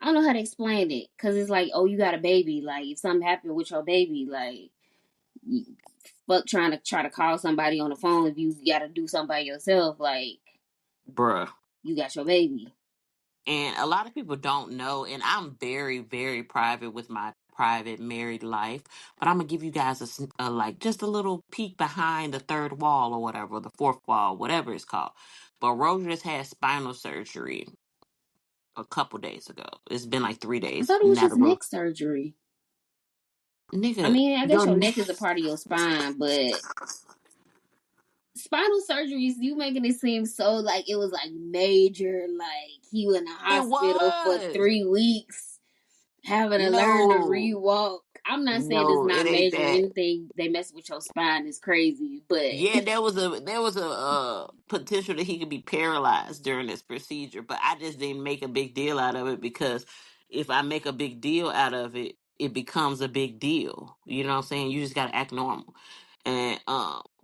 I don't know how to explain it because it's like, oh, you got a baby. Like if something happened with your baby, like you, fuck try to call somebody on the phone if you got to do something by yourself. Like Bruh. you got your baby. And a lot of people don't know, and I'm very, very private with my private married life. But I'm gonna give you guys like just a little peek behind the third wall or whatever, the fourth wall, whatever it's called. But Rose just had spinal surgery a couple days ago. It's been like 3 I days. thought it was Now just the Rose, neck surgery. I nigga, mean, I guess your your neck. neck is a part of your spine, but spinal surgeries, you making it seem so like it was like major, like he was in the It hospital for was 3 weeks having to learn to no, rewalk. I'm not saying it's no, it not ain't major. that. Anything they mess with your spine is crazy, but Yeah, there was a potential that he could be paralyzed during this procedure, but I just didn't make a big deal out of it because if I make a big deal out of it, it becomes a big deal. You know what I'm saying? You just gotta act normal. And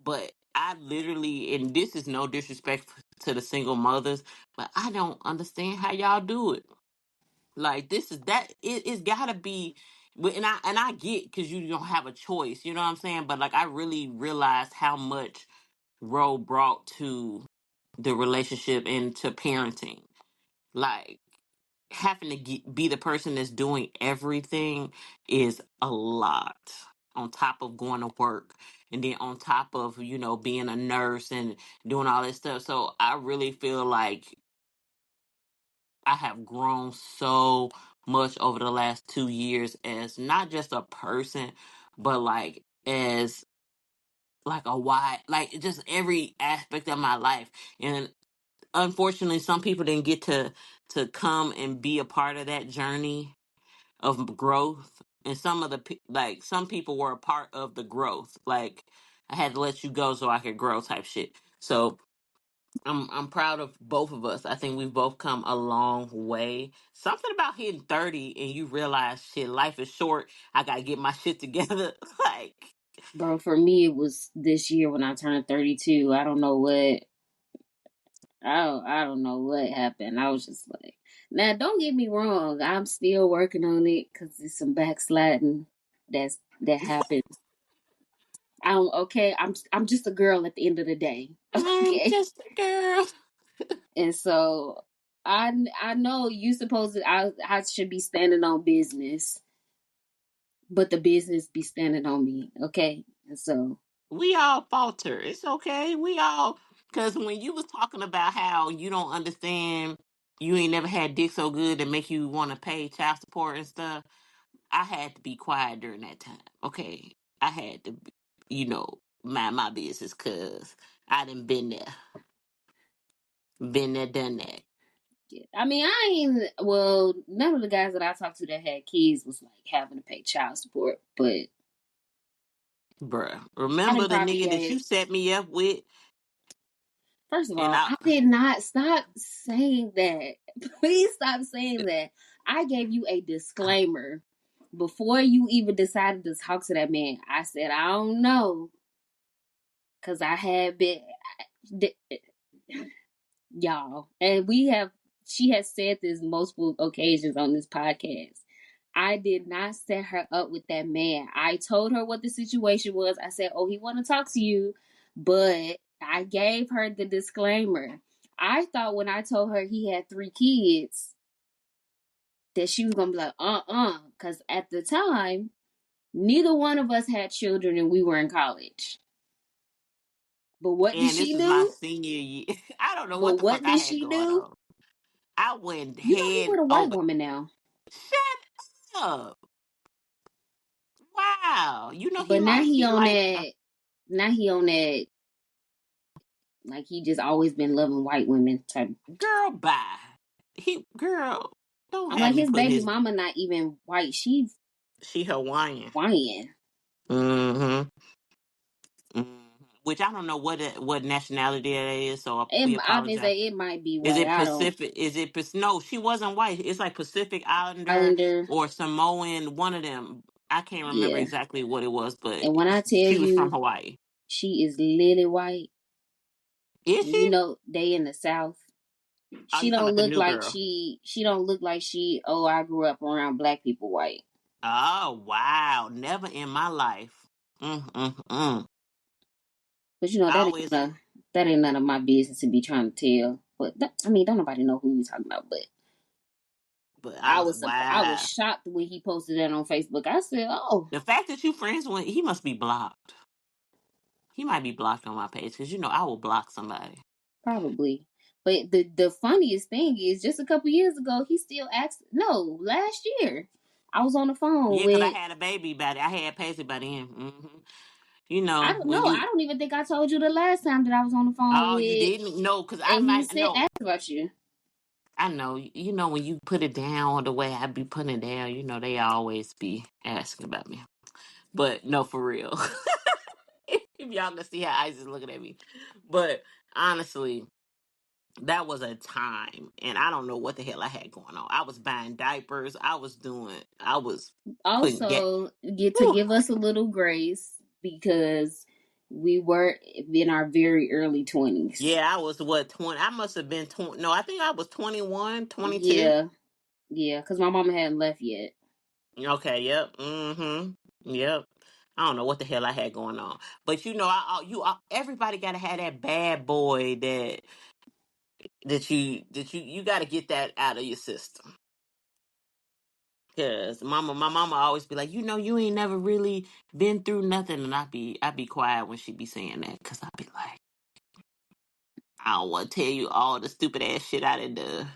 but I literally, and this is no disrespect to the single mothers, but I don't understand how y'all do it. Like this is that it's gotta be, and I get because you don't have a choice. You know what I'm saying? But like I really realized how much Ro brought to the relationship and to parenting. Like having to be the person that's doing everything is a lot. On top of going to work, and then on top of being a nurse and doing all this stuff. So I really feel like I have grown so much over the last 2 years as not just a person, but like as like a wide, like just every aspect of my life. And unfortunately, some people didn't get to come and be a part of that journey of growth. And some of the like some people were a part of the growth. Like I had to let you go so I could grow, type shit. So I'm proud of both of us. I think we've both come a long way. Something about hitting 30 and you realize shit, life is short. I gotta get my shit together. Like, bro, for me it was this year when I turned 32. I don't know what happened. I was just like, now don't get me wrong, I'm still working on it because there's some backsliding that happened. I don't okay. I'm just a girl at the end of the day. I'm Okay, just a girl. and so I know you supposed to I should be standing on business, but the business be standing on me. Okay, and so We all falter. It's okay. We all, because when you was talking about how you don't understand, you ain't never had dick so good to make you want to pay child support and stuff. I had to be quiet during that time. Okay, I had to, mind my business because I done been there, done that, yeah. I mean, I ain't well. None of the guys that I talked to that had kids was like having to pay child support, but bruh. I Remember didn't the probably nigga that gave. you set me up with, First of and all, I, I did not stop saying that. Please stop saying that. I gave you a disclaimer before you even decided to talk to that man. I said I don't know because I had been y'all, and we have. She has said this multiple occasions on this podcast. I did not set her up with that man. I told her what the situation was. I said, "Oh, he want to talk to you," but I gave her the disclaimer. I thought when I told her he had 3 kids that she was gonna be like, because at the time, neither one of us had children and we were in college. But what did And this she was my do? senior year. I don't know But what the fuck what I did had she going do? on. I went You know he head with a white over. woman now. Shut up. Wow. You know he But now like he he on like that. Now he on that. Like he just always been loving white women type. girl bye. He girl, don't I'm have like me his putting baby his mama not even white. She's she Hawaiian. Hawaiian. Mm-hmm. Mm-hmm. Which I don't know what nationality that is, so we I've been apologize. say it might be Is white. it I don't Pacific? No, she wasn't white. It's like Pacific Islander Islander. or Samoan, one of them. I can't remember Yeah. exactly what it was, but And when I tell she was from you Hawaii. she is lily white, Is and you she? know they in the South. Oh, She you talking don't about the look new like girl? she don't look like she. Oh, I grew up around black people white. Oh wow, never in my life. Mm. But you know I always, that ain't none of my business to be trying to tell. But I mean, don't nobody know who you talking about. But but I was I was wow. shocked when he posted that on Facebook. I said, oh, The fact that you friends with, he must be blocked. He might be blocked on my page because I will block somebody. probably. But the funniest thing is, just a couple years ago, he still asked. No, last year, I was on the phone Yeah, because I with. had a baby by I had Paisley by then. I don't know. When I you don't even think I told you the last time that I was on the phone oh, you with, didn't? No, because I and he might said no. asked about you. I know. When you put it down the way I be putting it down, they always be asking about me. But no, for real. If y'all can see how Isis is looking at me. But honestly, that was a time. And I don't know what the hell I had going on. I was buying diapers. I was putting get Also, get to whew. give us a little grace because we were in our very early 20s. Yeah, I was what 20 I must have been 20. No, I think I was 21, 22. Yeah, yeah, because my mama hadn't left yet. Okay, yep. Yep. I don't know what the hell I had going on. But everybody got to have that bad boy that you got to get that out of your system. Cause my mama always be like, you ain't never really been through nothing, and I be quiet when she be saying that, cause I be like, I don't want to tell you all the stupid ass shit I done done.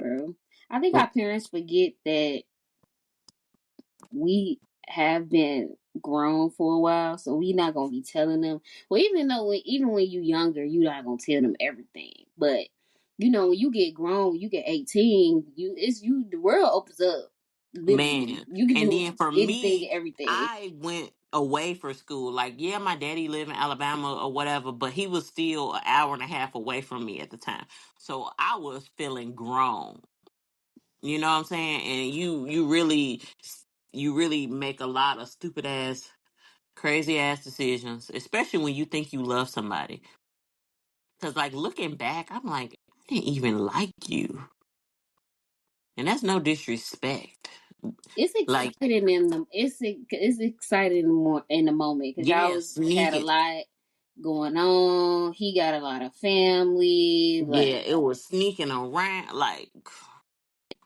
Bro, I think Well, our parents forget that we have been grown for a while, so we not gonna be telling them. Well, even when you younger, you not gonna tell them everything. But when you get grown, when you get 18, the world opens up. Literally, man, you can and do then for anything, me, and everything. I went away for school. Like, yeah, my daddy lived in Alabama or whatever, but he was still an hour and a half away from me at the time, so I was feeling grown. You know what I'm saying? And you really make a lot of stupid ass, crazy ass decisions, especially when you think you love somebody. Because, like, looking back, I'm like, I didn't even like you. And that's no disrespect. It's Like, exciting it's exciting more in the moment because y'all yeah, was had a sneaking. lot going on. He got a lot of family. Yeah, Like it was sneaking around. Like,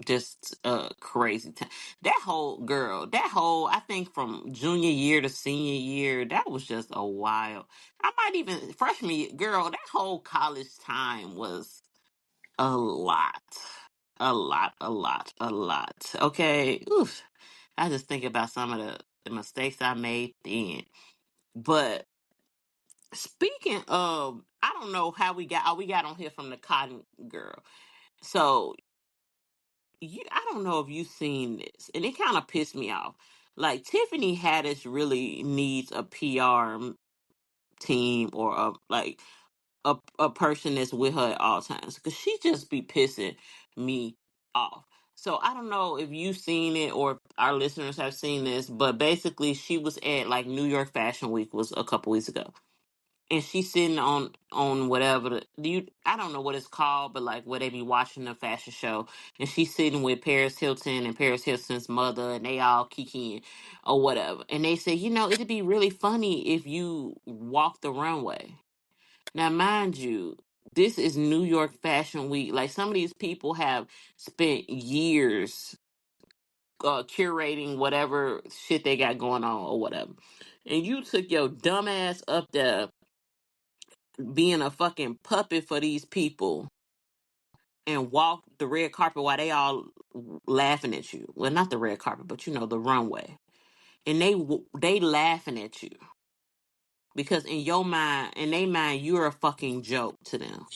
just a crazy time. I think from junior year to senior year, that was just a while. I might even freshman year, girl, that whole college time was a lot. A lot, a lot, a lot. Okay. Oof. I just think about some of the mistakes I made then. But speaking of, I don't know how we got on here from the cotton girl. So I don't know if you've seen this, and it kind of pissed me off. Like, Tiffany Haddish really needs a PR team, or a person that's with her at all times, because she just be pissing me off. So I don't know if you've seen it or if our listeners have seen this, but basically she was at, like, New York Fashion Week was a couple weeks ago, and she's sitting on whatever I don't know what it's called, but like where they be watching the fashion show, and she's sitting with Paris Hilton and Paris Hilton's mother, and they all kikiing or whatever, and they say, it'd be really funny if you walk the runway. Now, mind you, this is New York Fashion Week. Like, some of these people have spent years curating whatever shit they got going on or whatever, and you took your dumb ass up there being a fucking puppet for these people and walk the red carpet while they all laughing at you. Well, not the red carpet, but you know, the runway. And they laughing at you because in your mind, in their mind, you're a fucking joke to them.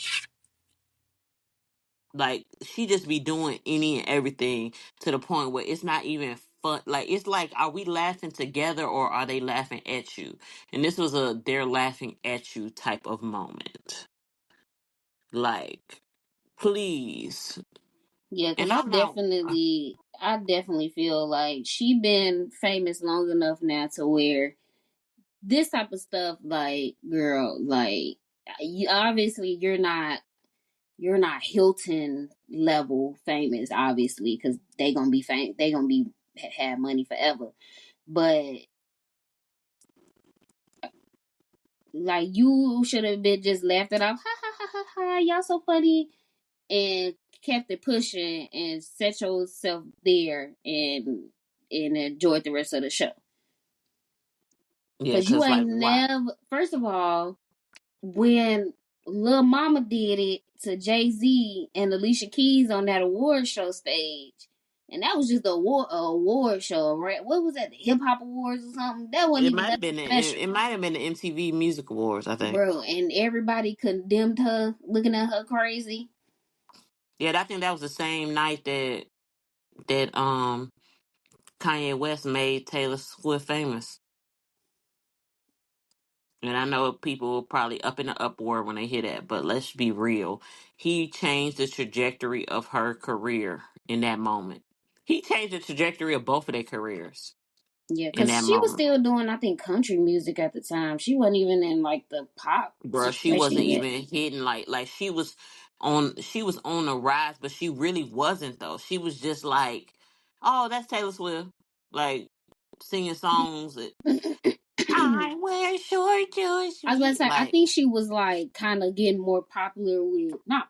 Like she just be doing any and everything to the point where it's not even fun. Like it's like, are we laughing together or are they laughing at you? And this was a they're laughing at you type of moment. Like, please. Yeah, because And I'm not. I definitely feel like she been famous long enough now to where this type of stuff, like, girl, like, obviously you're not Hilton level famous, obviously, because they gonna be have money forever. But like, you should have been just laughed it off, ha ha ha ha ha, y'all so funny, and kept it pushing and set yourself there and enjoyed the rest of the show. Yeah, Cause you because like, ain't why? never. First of all, when Lil Mama did it to Jay-Z and Alicia Keys on that award show stage, and that was just a award show, right? What was that? The Hip Hop Awards or something? That wasn't It even might have nothing been. special, It might have been the MTV Music Awards. I think. bro. And everybody condemned her, looking at her crazy. Yeah, I think that was the same night that Kanye West made Taylor Swift famous. And I know people were probably up in the uproar when they hear that, but let's be real. He changed the trajectory of her career in that moment. He changed the trajectory of both of their careers Yeah, in because that she was moment. still doing, I think, country music at the time. She wasn't even in like the pop Bruh, she situation wasn't yet. even hitting like she was on the rise, but she really wasn't though. She was just like, oh, that's Taylor Swift. Like singing songs that I I wear short Jewish was about to say, I like think she was like kind of getting more popular with, not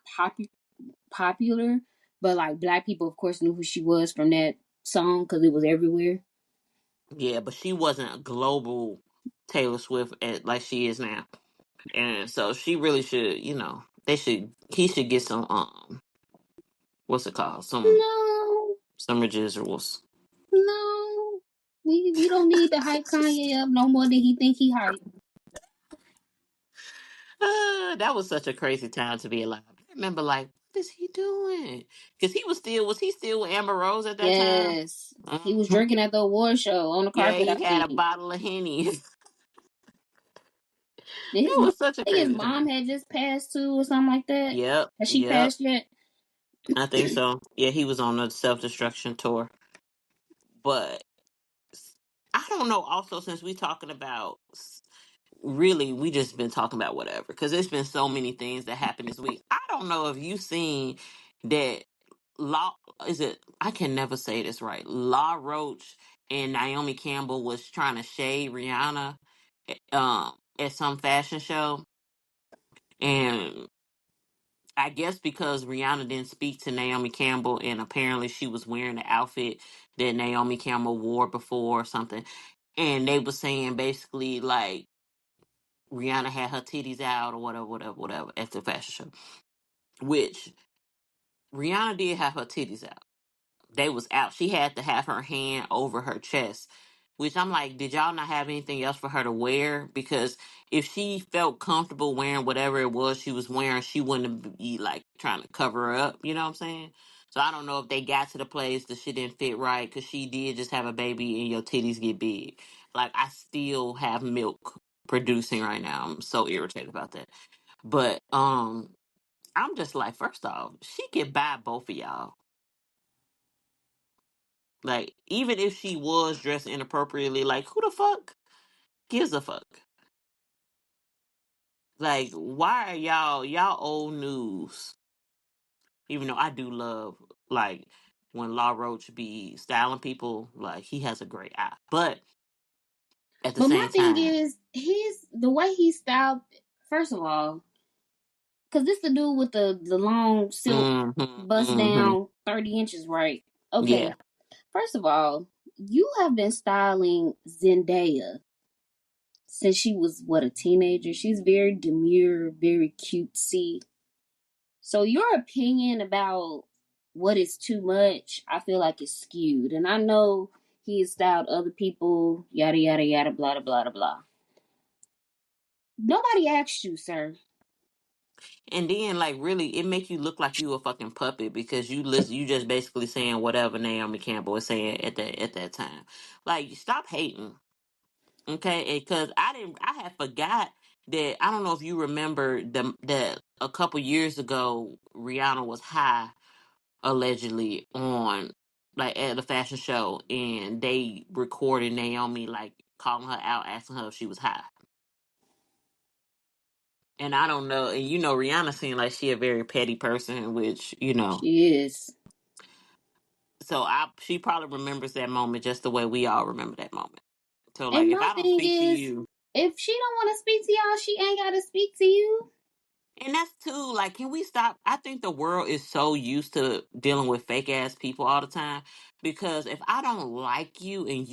popular, but like black people, of course, knew who she was from that song because it was everywhere. yeah, but she wasn't a global Taylor Swift like she is now. And so she really should, he should get some what's it called? No, Some residuals. no, we don't need to hype Kanye up no more than he think he hype. That was such a crazy time to be alive. I remember, like, what is he doing? Because was he still with Amber Rose at that time? Yes, he was Hmm. drinking at the award show on the Yeah, carpet. I he had a think. bottle of Henny. It Did his was such a I think his crazy mom time. had just passed too or something like that? Yep, Has she yep. passed yet? I think so. Yeah, he was on a self destruction tour. But I don't know. Also, since we talking about really, we just been talking about whatever because there's been so many things that happened this week. I don't know if you seen that. Law is it? I can never say this right. Law Roach and Naomi Campbell was trying to shade Rihanna, at some fashion show, and I guess because Rihanna didn't speak to Naomi Campbell, and apparently she was wearing the outfit that Naomi Campbell wore before or something, and they were saying basically like Rihanna had her titties out or whatever, whatever, whatever at the fashion show. Which Rihanna did have her titties out. They was out. She had to have her hand over her chest. Which I'm like, did y'all not have anything else for her to wear? Because if she felt comfortable wearing whatever it was she was wearing, she wouldn't be like trying to cover her up. You know what I'm saying? So I don't know if they got to the place that she didn't fit right because she did just have a baby and your titties get big. Like I still have milk producing right now. I'm so irritated about that. But I'm just like, first off, she could buy both of y'all. Like, even if she was dressed inappropriately, like who the fuck gives a fuck? Like, why are y'all old news? Even though I do love like when Law Roach be styling people, like he has a great eye. But at the But my same thing time, is, the way he styled. First of all, because this the dude with the long silk mm-hmm, bust mm-hmm, down 30 inches, right? Okay. yeah, First of all, you have been styling Zendaya since she was a teenager. She's very demure, very cutesy. So your opinion about what is too much, I feel like is skewed. And I know he has styled other people, yada yada yada, blah blah blah blah. Nobody asked you, sir. And then, like, really, it make you look like you a fucking puppet because you listen. You just basically saying whatever Naomi Campbell was saying at that time. Like, stop hating, okay? Because I had forgot that. I don't know if you remember that a couple years ago Rihanna was high allegedly on like at a fashion show, and they recorded Naomi like calling her out, asking her if she was high. And I don't know, and Rihanna seemed like she a very petty person, which She is. so she probably remembers that moment just the way we all remember that moment. So like, And if my I don't thing speak to is, you, if she don't want to speak to y'all, she ain't got to speak to you. and that's too like, can we stop? I think the world is so used to dealing with fake ass people all the time. Because if I don't like you and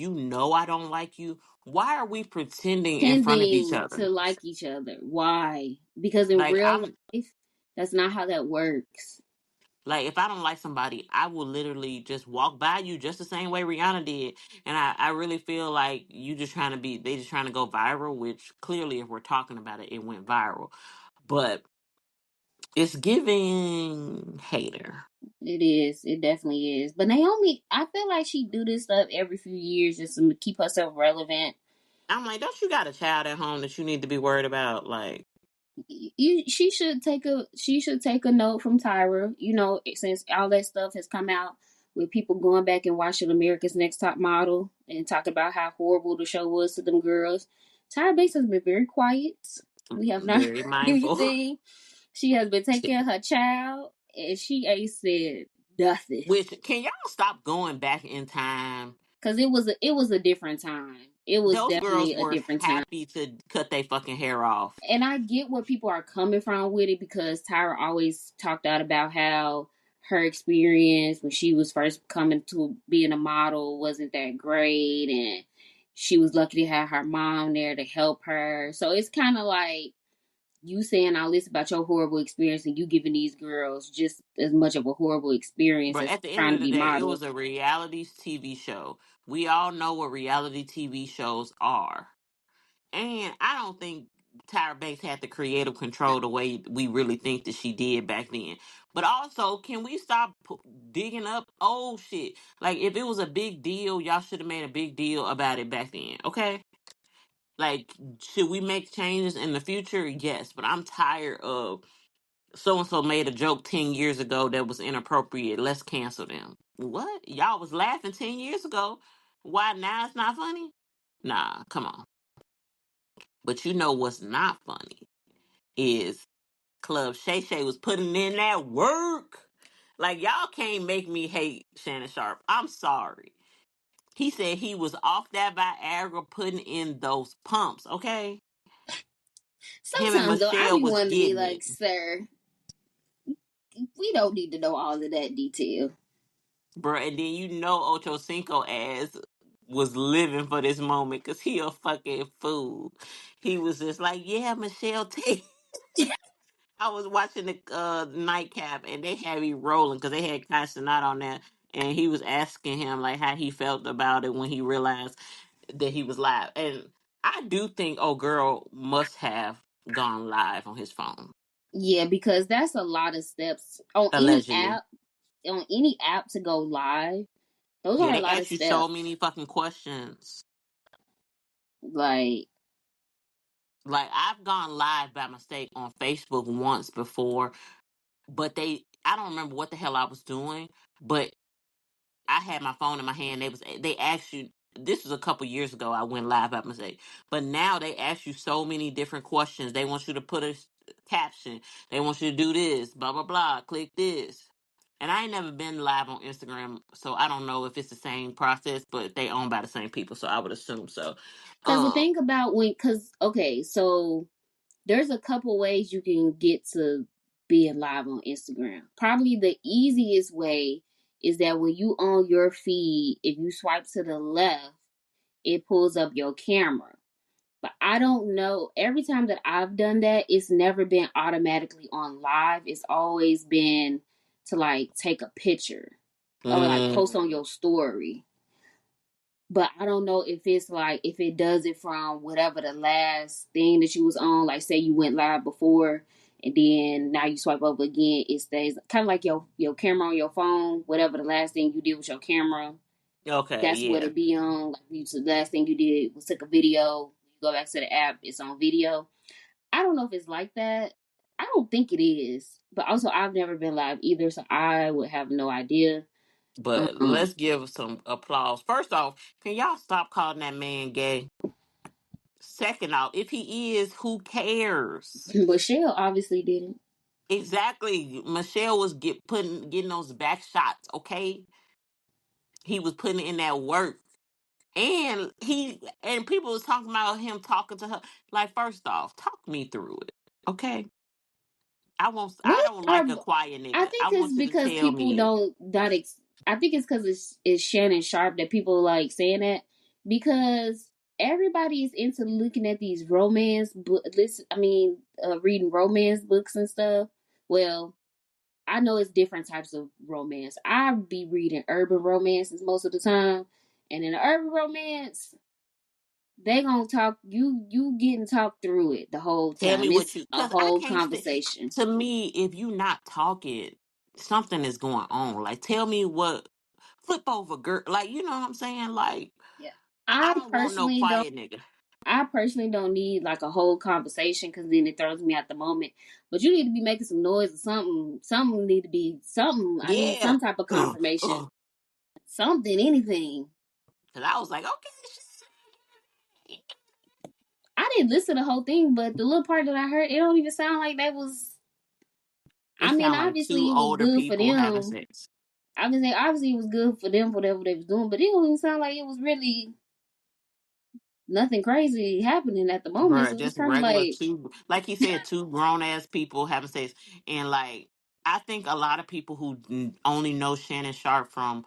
I don't like you, why are we pretending in front of each Tending other? to like each other. Why? Because in Like real I'm life, that's not how that works. Like, if I don't like somebody, I will literally just walk by you just the same way Rihanna did. And I really feel like they just trying to go viral, which clearly, if we're talking about it, it went viral. But it's giving hater. It is. It definitely is. But Naomi, I feel like she do this stuff every few years just to keep herself relevant. I'm like, don't you got a child at home that you need to be worried about? Like, She should take a note from Tyra. Since all that stuff has come out with people going back and watching America's Next Top Model and talking about how horrible the show was to them girls. Tyra Banks has been very quiet. We have not very heard mindful. anything. She has been taking care of her child, and she ain't said nothing. Which, can y'all stop going back in time? Cause it was a different time. It was Those girls definitely a were different time. happy to cut their fucking hair off. And I get where people are coming from with it because Tyra always talked out about how her experience when she was first coming to being a model wasn't that great, and she was lucky to have her mom there to help her. So it's kind of like you saying all this about your horrible experience and you giving these girls just as much of a horrible experience But as at the end trying to of the be day, it was models. a reality TV show. We all know what reality TV shows are. And I don't think Tyra Banks had the creative control the way we really think that she did back then. But also, can we stop digging up old shit? Like, if it was a big deal, y'all should have made a big deal about it back then, okay? Like, should we make changes in the future? Yes, but I'm tired of so and so made a joke 10 years ago that was inappropriate. Let's cancel them. What? Y'all was laughing 10 years ago. Why now it's not funny? Nah, come on. But you know what's not funny is Club Shay Shay was putting in that work. Like, y'all can't make me hate Shannon Sharp. I'm sorry. He said he was off that Viagra putting in those pumps, okay? Him and Sometimes though, I Michelle be was wanting to be getting like, it. sir, we don't need to know all of that detail. Bruh, and then Ocho Cinco ass was living for this moment because he a fucking fool. He was just like, yeah, Michelle, take. I was watching the nightcap and they had me rolling because they had Castanat on there, and he was asking him like how he felt about it when he realized that he was live. And I do think oh girl must have gone live on his phone. Yeah, because that's a lot of steps on any Allegedly. app. On any app to go live, those Yeah, are a they lot of asked you so steps. many fucking questions. Like, Like, I've gone live by mistake on Facebook once before, but I don't remember what the hell I was doing, but I had my phone in my hand. They asked you. This was a couple years ago. I went live by mistake, but now they ask you so many different questions. They want you to put a caption. They want you to do this. Blah blah blah. Click this. And I ain't never been live on Instagram, so I don't know if it's the same process, but they owned by the same people, so I would assume so. because the Um, thing about okay, so there's a couple ways you can get to being live on Instagram. Probably the easiest way is that when you on your feed, if you swipe to the left, it pulls up your camera. But I don't know. Every time that I've done that, it's never been automatically on live. It's always been to like take a picture or like post Mm, on your story. But I don't know if it's like if it does it from whatever the last thing that you was on. Like say you went live before and then now you swipe over again, it stays kind of like your camera on your phone. Whatever the last thing you did with your camera, okay, that's what yeah. it be on. Like you, the last thing you did was took a video. You go back to the app, it's on video. I don't know if it's like that. I don't think it is. But also, I've never been live either, so I would have no idea. But Um, let's give some applause. First off, can y'all stop calling that man gay? Second off, if he is, who cares? but Shell obviously didn't. Exactly. Michelle was getting those back shots, okay? He was putting in that work. And people was talking about him talking to her. Like, first off, talk me through it. Okay? I What don't are like a quiet I nigga. think I it's want you to because tell people me. don't not I think it's because it's Shannon Sharp that people like saying that because everybody is into looking at these romance book. Reading romance books and stuff. Well, I know it's different types of romance. I be reading urban romances most of the time, and in the urban romance, they gonna talk you getting talked through it the whole Tell me time. what It's you, a because I whole can't stand. conversation. To me, if you not talking, something is going on. Like, tell me what, flip over, girl. Like, you know what I'm saying? Like, Yeah. I I don't want no personally don't. quiet nigga. I personally don't need like a whole conversation because then it throws me out the moment. But you need to be making some noise or something. Something need to be something. I need Yeah. some type of confirmation. Ugh. Something, anything. Cause I was like, okay, I didn't listen to the whole thing, but the little part that I heard, it don't even sound like that was. it I mean, sound like obviously two it was older good for people having them. sex. Obviously it was good for them, whatever they was doing. But it don't even sound like it was really nothing crazy happening at the moment. Bruh, So it's just kind of regular like two, like he said, two grown ass people having sex. And like, I think a lot of people who only know Shannon Sharp from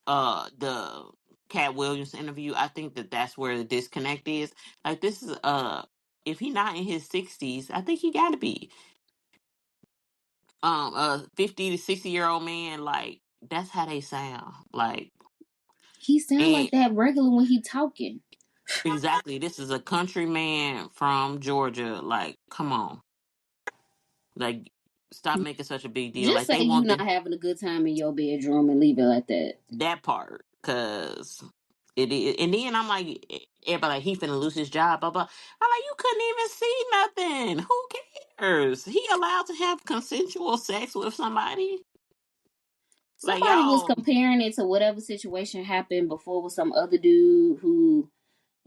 the Cat Williams interview, I think that that's where the disconnect is. Like, this is if he not in his 60s, I think he got to be a 50 to 60-year-old man. Like, that's how they sound. Like, he sound and like that regular when he talking. exactly, this is a country man from Georgia. Like, come on. Like, stop making such a big deal. Just Like, say they you want not having a good time in your bedroom and leave it like that. that part, cause it is. And then I'm like, everybody like he finna lose his job. Blah blah. I'm like, you couldn't even see nothing. Who cares? He allowed to have consensual sex with somebody. Like, Somebody was y'all. comparing it to whatever situation happened before with some other dude who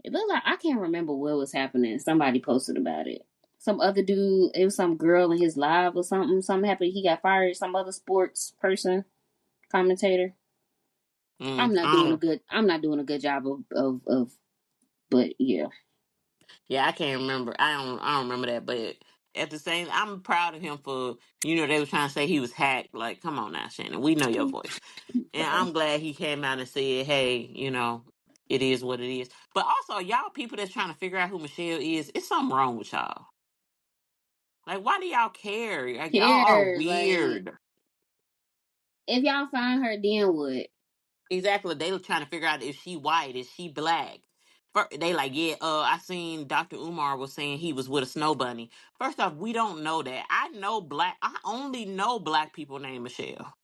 it looked like I can't remember what was happening. Somebody posted about it. Some other dude, it was some girl in his live or something. Something happened. He got fired. Some other sports person, commentator. I don't. I'm not doing a good job of but yeah. Yeah, I can't remember. I don't remember that. But at the same, I'm proud of him for, they were trying to say he was hacked. Like, come on now, Shannon. We know your voice. And Bro. I'm glad he came out and said, hey, it is what it is. But also, y'all people that's trying to figure out who Michelle is, it's something wrong with y'all. Like, why do y'all care? Like, y'all are Cares. Like weird. if y'all find her, then what? Exactly. They were trying to figure out, is she white? Is she black? They like, yeah, I seen Dr. Umar was saying he was with a snow bunny. First off, we don't know that. I only know black people named Michelle.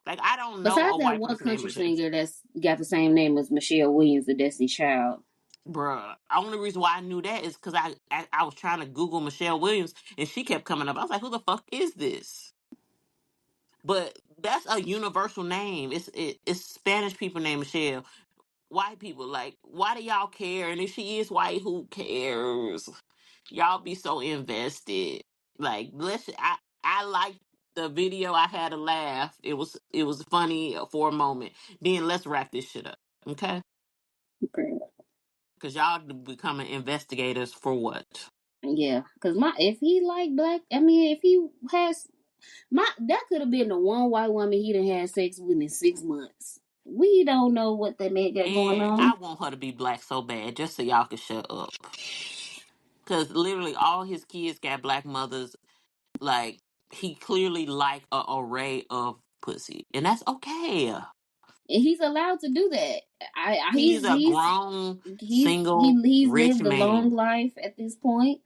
Like, I don't know a Besides that white one person named country Michelle. singer that's got the same name as Michelle Williams, the Destiny Child. Bruh, only reason why I knew that is because I was trying to Google Michelle Williams and she kept coming up. I was like, who the fuck is this? But that's a universal name. It's Spanish people named Michelle. White people, like, why do y'all care? And if she is white, who cares? Y'all be so invested. Like, I like the video. I had a laugh. It was funny for a moment. Then let's wrap this shit up, okay? Okay. Because y'all becoming investigators for what? Yeah, because my if he like black, I mean, if he has that could have been the one white woman he done had sex with in 6 months. We don't know what that man got going And I on. want her to be black so bad, just so y'all can shut up. Cause literally all his kids got black mothers. Like he clearly like a array of pussy, and that's okay. And he's allowed to do that. He's a grown, single, He's rich lived a long man. life at this point.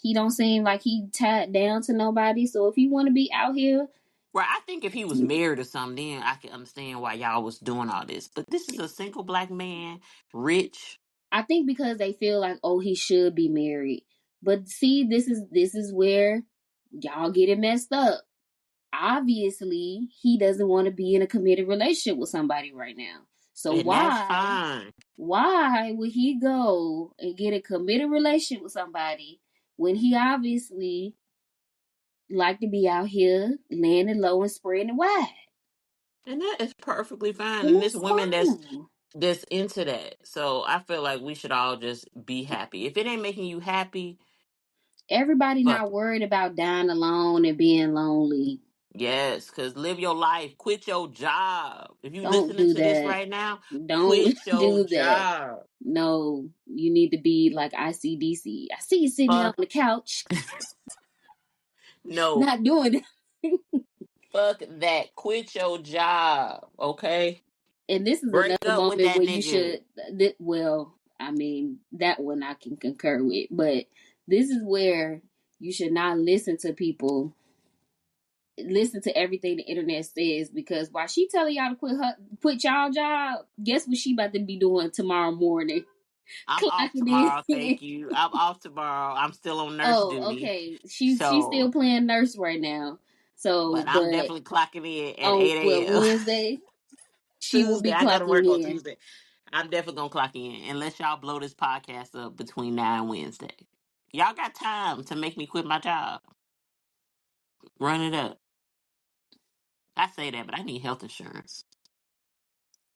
He don't seem like he tied down to nobody. So if he want to be out here, Well, I think if he was married or something, then I can understand why y'all was doing all this. But this is a single black man, rich. I think because they feel like, oh, he should be married. But see, this is where y'all get it messed up. Obviously, he doesn't want to be in a committed relationship with somebody right now. So And that's why fine. why would he go and get a committed relationship with somebody when he obviously like to be out here landing low and spreading wide? And that is perfectly fine. And there's It's women fine. that's into that. So I feel like we should all just be happy. If it ain't making you happy, Everybody fuck not it. worried about dying alone and being lonely. Yes, because live your life. Quit your job. If you Don't listening do to this that. right now, Don't quit your do that. job. No, you need to be like ICDC. I see you sitting there on Fuck. the couch, No, not doing it. fuck that. Quit your job. Okay? And this is Break another up with moment that where you nigga. should, well, I mean, that one I can concur with, but this is where you should not listen to people, listen to everything the internet says, because while she telling y'all to quit y'all job, guess what she about to be doing tomorrow morning? I'm off Clocking tomorrow. in. Thank you. I'm off tomorrow. I'm still on nurse Oh, duty. okay. She's So, still playing nurse right now. So, but I'm but definitely clocking in at on 8 what, a.m. Wednesday, she will Tuesday. be I go to clocking work on in. Tuesday. I'm definitely gonna clock in unless y'all blow this podcast up between now and Wednesday. Y'all got time to make me quit my job. Run it up. I say that, but I need health insurance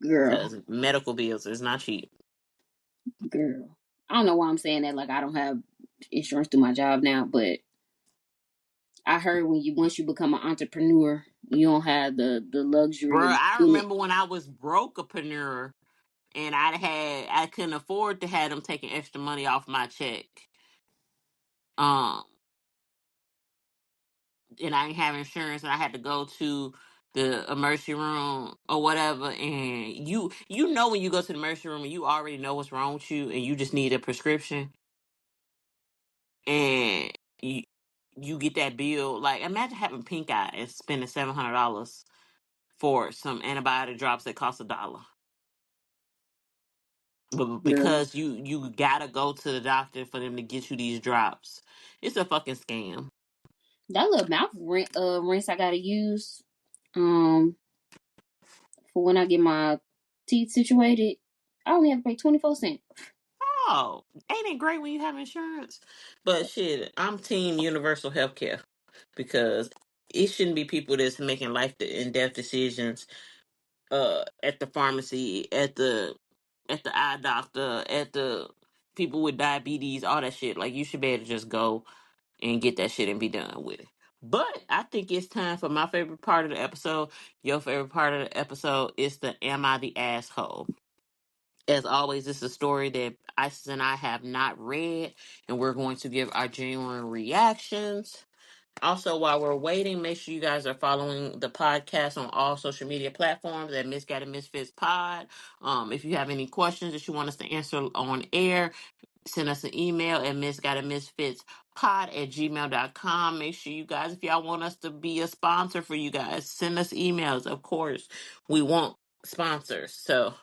Girl, because medical bills is not cheap. girl. I don't know why I'm saying that. Like I don't have insurance through my job now, but I heard when you once you become an entrepreneur, you don't have the luxury Bro, of I doing it. remember when I was broke-apreneur and I couldn't afford to have them taking extra money off my check. Um, and I didn't have insurance, and I had to go to the emergency room or whatever. And you know when you go to the emergency room and you already know what's wrong with you, and you just need a prescription, and you get that bill. Like imagine having pink eye and spending $700 for some antibiotic drops that cost $1. But Girl, because you gotta go to the doctor for them to get you these drops, it's a fucking scam. that little mouth rinse I gotta use um for when I get my teeth situated, I only have to pay 24 cents. Oh, ain't it great when you have insurance? But shit, I'm team universal healthcare because it shouldn't be people that's making life and death decisions at the pharmacy, at the eye doctor, at the people with diabetes, all that shit. Like you should be able to just go and get that shit and be done with it. But I think it's time for my favorite part of the episode. Your favorite part of the episode is the Am I the Asshole? As always, this is a story that Isis and I have not read, and we're going to give our genuine reactions. Also, while we're waiting, make sure you guys are following the podcast on all social media platforms at Misguided Misfits Pod. If you have any questions that you want us to answer on air, send us an email at misguidedmisfitspod@gmail.com. Make sure you guys, if y'all want us to be a sponsor for you guys, send us emails. Of course, we want sponsors. So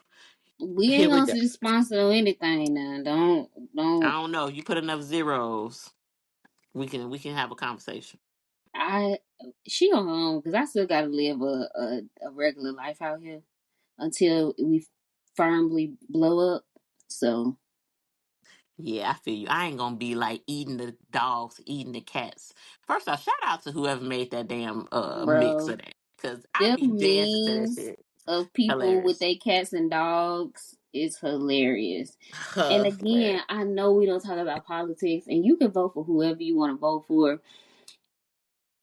We here ain't we gonna go. see sponsor or anything now. I Don't. don't know. You put enough zeros, we can have a conversation. I She on her own because I still gotta live a regular life out here until we firmly blow up. So, Yeah, I feel you. I ain't gonna be like eating the dogs, eating the cats. First off, shout out to whoever made that damn mix bro, of that, cause I them be dancing to that memes shit. of people with Hilarious. their cats and dogs is hilarious. And again, Hilarious. I know we don't talk about politics, and you can vote for whoever you want to vote for,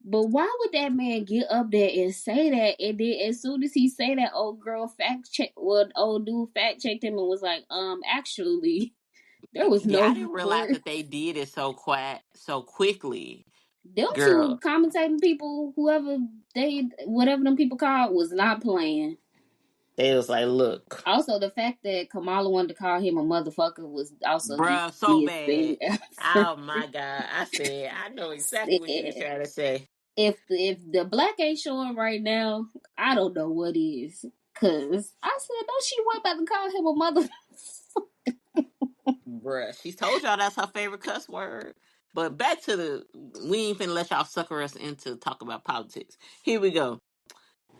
But why would that man get up there and say that? And then as soon as he say that, old girl fact check, well, old dude fact checked him and was like, actually, there was Yeah, no I didn't realize report. that they did it so quick, so quickly, Them two girl. commentating people, whoever whatever them people called, was not playing. They was like, look, Also, the fact that Kamala wanted to call him a motherfucker was also the bruh, so biggest bad. thing ever. Oh my god! I said, I know exactly what she was Said, trying to say, if the black ain't showing right now, I don't know what is. Cause I said, no, she was about to call him a mother. bruh. She told y'all that's her favorite cuss word. But back to we ain't finna let y'all sucker us into talk about politics. Here we go.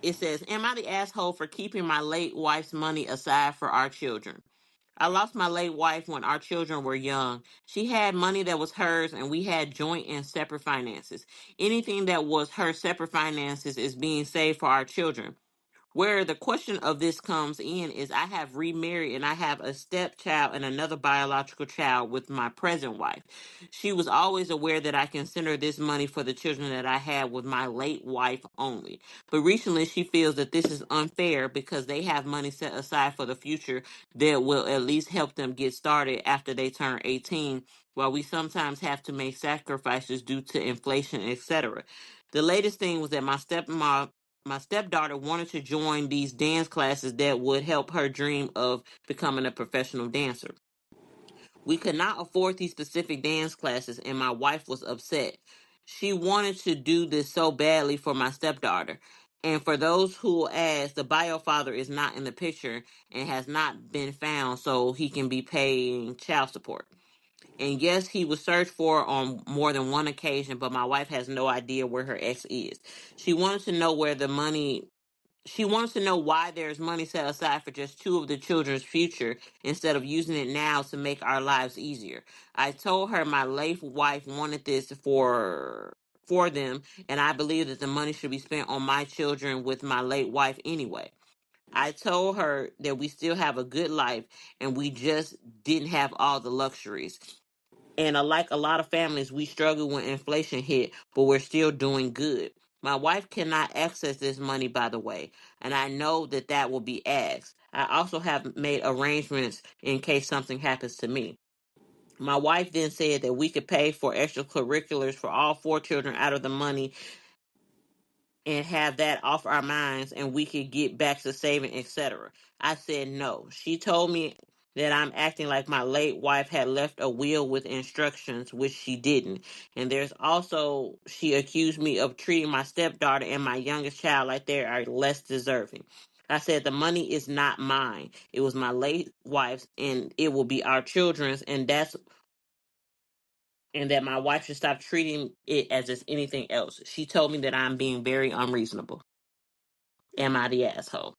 It says, am I the asshole for keeping my late wife's money aside for our children? I lost my late wife when our children were young. She had money that was hers, and we had joint and separate finances. Anything that was her separate finances is being saved for our children. Where the question of this comes in is I have remarried and I have a stepchild and another biological child with my present wife. She was always aware that I consider this money for the children that I had with my late wife only. But recently she feels that this is unfair because they have money set aside for the future that will at least help them get started after they turn 18, while we sometimes have to make sacrifices due to inflation, etc. The latest thing was that my stepdaughter wanted to join these dance classes that would help her dream of becoming a professional dancer. We could not afford these specific dance classes, and my wife was upset. She wanted to do this so badly for my stepdaughter. And for those who ask, the bio father is not in the picture and has not been found, so he can be paying child support. And yes, he was searched for on more than one occasion, but my wife has no idea where her ex is. She wanted to know where the money she wants to know why there's money set aside for just two of the children's future instead of using it now to make our lives easier. I told her my late wife wanted this for them, and I believe that the money should be spent on my children with my late wife anyway. I told her that we still have a good life and we just didn't have all the luxuries. And like a lot of families, we struggle when inflation hit, but we're still doing good. My wife cannot access this money, by the way, and I know that that will be asked. I also have made arrangements in case something happens to me. My wife then said that we could pay for extracurriculars for all four children out of the money and have that off our minds and we could get back to saving, etc. I said no. She told me that I'm acting like my late wife had left a will with instructions, which she didn't. And there's also, she accused me of treating my stepdaughter and my youngest child like they are less deserving. I said the money is not mine. It was my late wife's and it will be our children's, and that my wife should stop treating it as it's anything else. She told me that I'm being very unreasonable. Am I the asshole?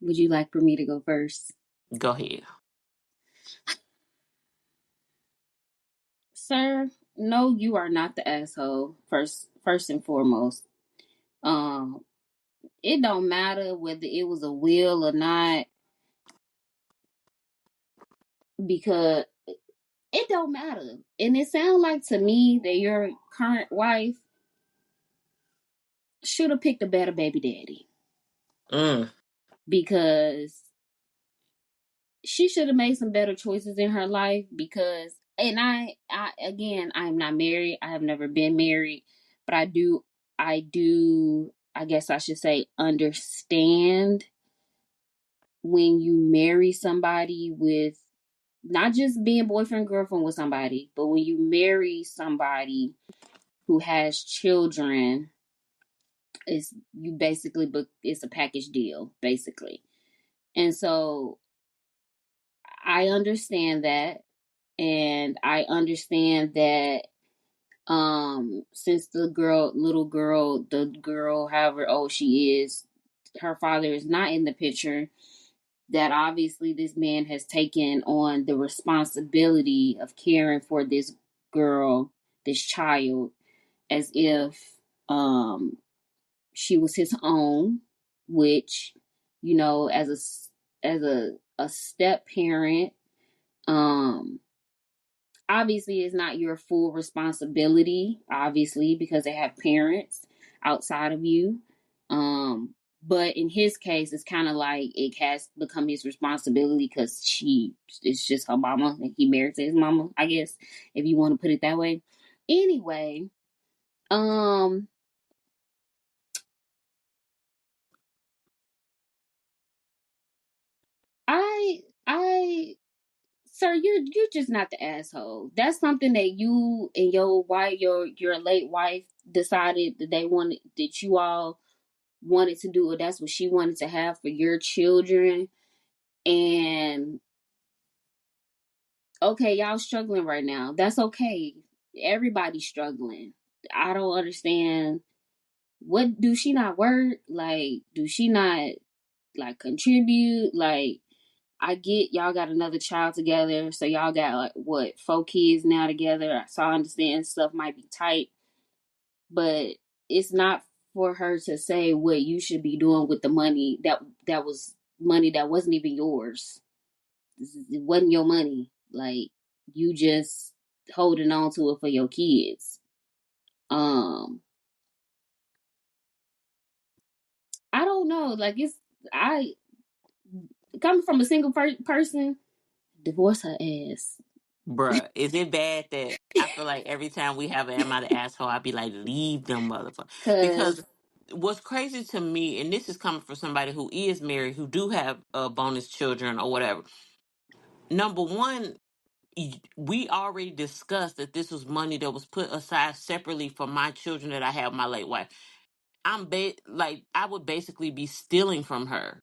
Would you like for me to go first? Go ahead. Sir, no, you are not the asshole. First and foremost. Um, it don't matter whether it was a will or not, because it don't matter. And it sounds like to me that your current wife should have picked a better baby daddy. Mm. Because she should have made some better choices in her life. Because, and I again, I am not married. I have never been married, but I guess I should say, understand when you marry somebody with not just being boyfriend girlfriend with somebody, but when you marry somebody who has children, it's you basically, but it's a package deal basically. And so I understand that, and I understand that since the girl, however old she is, her father is not in the picture, that obviously this man has taken on the responsibility of caring for this girl, this child, as if she was his own, which, as a step parent, um obviously it's not your full responsibility, obviously, because they have parents outside of you. Um, but in his case, it's kind of like it has become his responsibility because it's just her mama and he married to his mama, I guess, if you want to put it that way. Anyway, um, I sir, you're just not the asshole. That's something that you and your wife, your late wife, decided that they wanted, that you all wanted to do, or that's what she wanted to have for your children. And okay, y'all struggling right now. That's okay. Everybody's struggling. I don't understand. What, do she not work? Like, do she not like contribute? Like, I get y'all got another child together, so y'all got like what, 4 kids now together. So I understand stuff might be tight, but it's not for her to say what you should be doing with the money that was money that wasn't even yours. It wasn't your money. Like, you just holding on to it for your kids. Um, I don't know. Like, it's, I, coming from a single person, divorce her ass. Bruh, is it bad that I feel like every time we have an Am I the Asshole, I be like, leave them motherfuckers. Cause Because what's crazy to me, and this is coming from somebody who is married, who do have bonus children or whatever. Number one, we already discussed that this was money that was put aside separately for my children that I have with my late wife. Like I would basically be stealing from her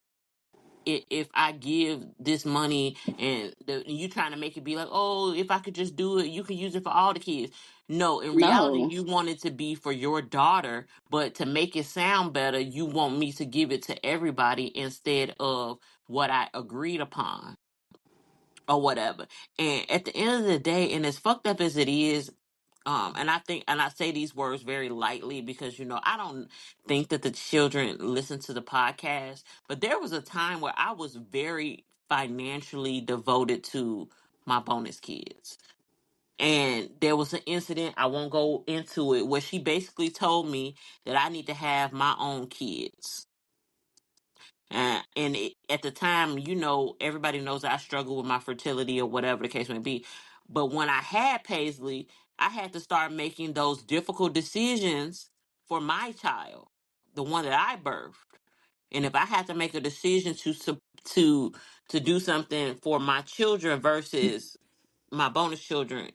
if I give this money and you trying to make it be like, oh, if I could just do it, you can use it for all the kids. No, in reality, no. you want it to be for your daughter, but to make it sound better, you want me to give it to everybody instead of what I agreed upon or whatever. And at the end of the day, and as fucked up as it is, and I think, and I say these words very lightly because I don't think that the children listen to the podcast. But there was a time where I was very financially devoted to my bonus kids, and there was an incident, I won't go into it, where she basically told me that I need to have my own kids. At the time, everybody knows I struggle with my fertility or whatever the case may be. But when I had Paisley, I had to start making those difficult decisions for my child, the one that I birthed. And if I had to make a decision to to do something for my children versus my bonus children,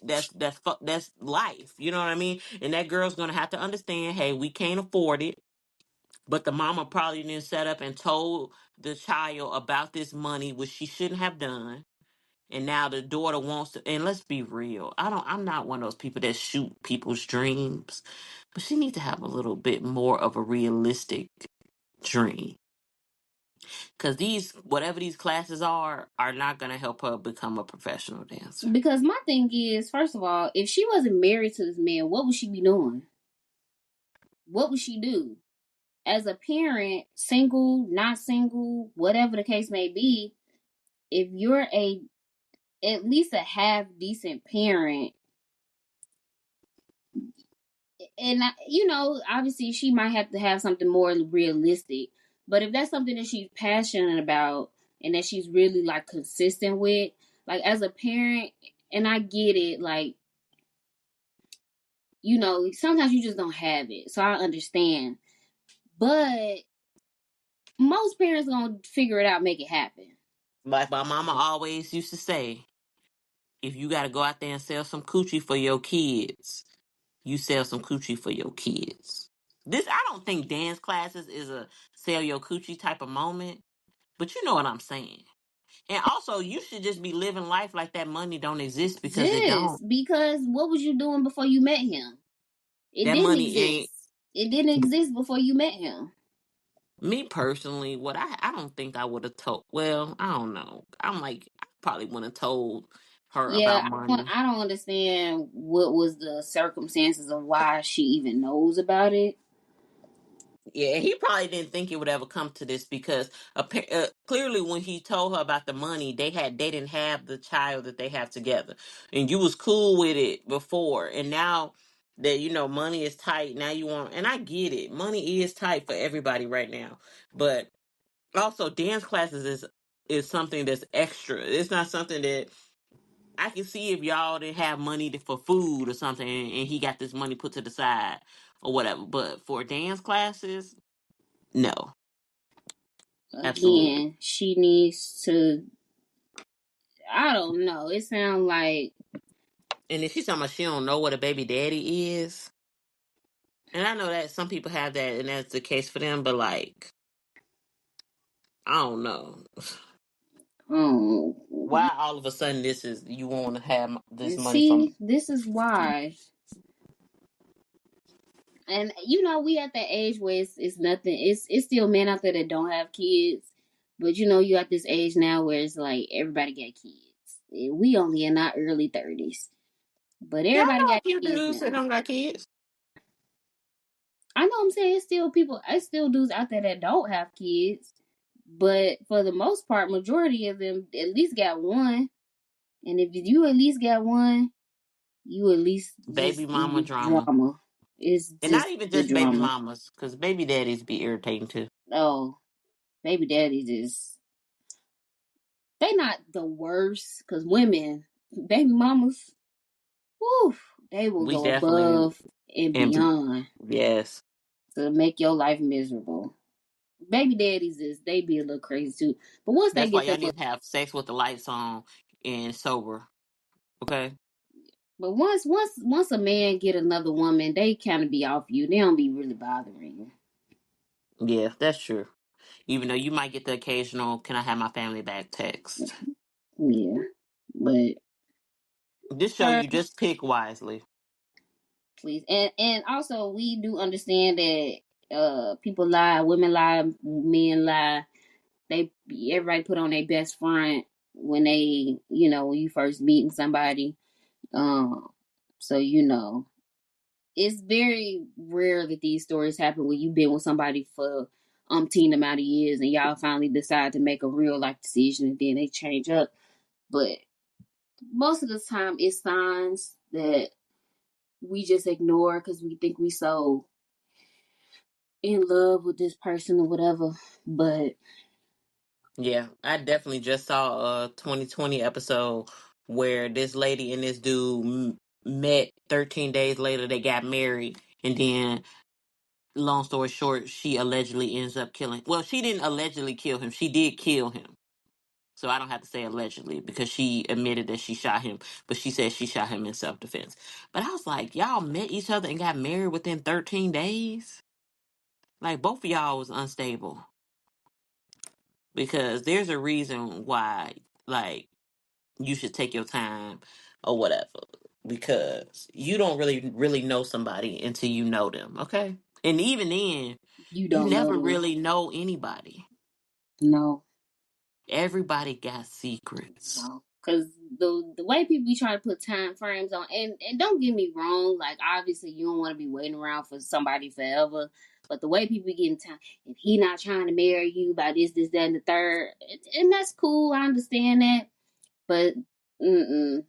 that's life. You know what I mean? And that girl's gonna have to understand, hey, we can't afford it, but the mama probably didn't set up and told the child about this money, which she shouldn't have done. And now the daughter wants to, and let's be real. I'm not one of those people that shoot people's dreams, but she needs to have a little bit more of a realistic dream. Cause whatever these classes are not gonna help her become a professional dancer. Because my thing is, first of all, if she wasn't married to this man, what would she be doing? What would she do? As a parent, single, not single, whatever the case may be, if you're a at least a half decent parent, and obviously she might have to have something more realistic. But if that's something that she's passionate about and that she's really like consistent with, like as a parent, and I get it, like sometimes you just don't have it, so I understand. But most parents gonna figure it out, make it happen. Like my mama always used to say, if you got to go out there and sell some coochie for your kids, you sell some coochie for your kids. I don't think dance classes is a sell your coochie type of moment, but you know what I'm saying. And also, you should just be living life like that money don't exist because it don't. Just because what was you doing before you met him? It That didn't money ain't. exist. It didn't exist before you met him. Me personally, what I don't think I would have told. Well, I don't know. I'm like, I probably wouldn't have told her Yeah, about money. I don't understand what was the circumstances of why she even knows about it. Yeah, he probably didn't think it would ever come to this because clearly when he told her about the money, they didn't have the child that they have together, and you was cool with it before, and now that money is tight, now you want, and I get it, money is tight for everybody right now, but also dance classes is something that's extra. It's not something that I can see if y'all didn't have money for food or something, and he got this money put to the side or whatever, but for dance classes. No, absolutely. Again, she needs to. I don't know. It sounds like And if she's talking about she don't know what a baby daddy is, and I know that some people have that, and that's the case for them. But like, I don't know um. why all of a sudden this is you want to have this And money from. see, this is why. And you know, we at that age where it's nothing. It's still men out there that don't have kids, but you know, you at this age now where it's like everybody got kids. We only in our early 30s, but Yeah, I everybody know a got few kids dudes that now. don't got kids. I know I'm saying it's still people, it's still dudes out there that don't have kids, but for the most part, majority of them at least got one. And if you at least got one, you at least Baby just mama the drama, drama. It's and not just even the just baby drama. mamas, because baby daddies be irritating too. Oh, baby daddies is they not the worst because women, baby mamas, whew, they will We go definitely above and and beyond yes, to make your life miserable. Baby daddies is they be a little crazy too, but once they that's why get y'all that, need to have sex with the lights on and sober. Okay. but once a man get another woman, they kind of be off you. They don't be really bothering you. Yeah, that's true. Even though you might get the occasional "Can I have my family back?" text. Yeah, but This show her you just pick wisely. please, and also we do understand that people lie, women lie, men lie. They everybody put on their best front when they when you first meeting somebody. Um, so it's very rare that these stories happen when you've been with somebody for umpteen amount of years and y'all finally decide to make a real life decision and then they change up. But most of the time, it's signs that we just ignore because we think we so in love with this person or whatever. But Yeah, I definitely just saw a 2020 episode where this lady and this dude met 13 days later. They got married, and then, long story short, she allegedly ends up killing. Well, she didn't allegedly kill him. She did kill him. So I don't have to say allegedly because she admitted that she shot him, but she said she shot him in self defense. But I was like, y'all met each other and got married within 13 days? Like, both of y'all was unstable because there's a reason why, like, you should take your time or whatever because you don't really know somebody until you know them, okay? And even then, you you don't know never them. really know anybody. No, Everybody got secrets. no. Because the way people be trying to put time frames on, and don't get me wrong, like obviously you don't want to be waiting around for somebody forever. But the way people be getting time, if he not trying to marry you by this, that, and the third, and that's cool. I understand that. But mm-mm,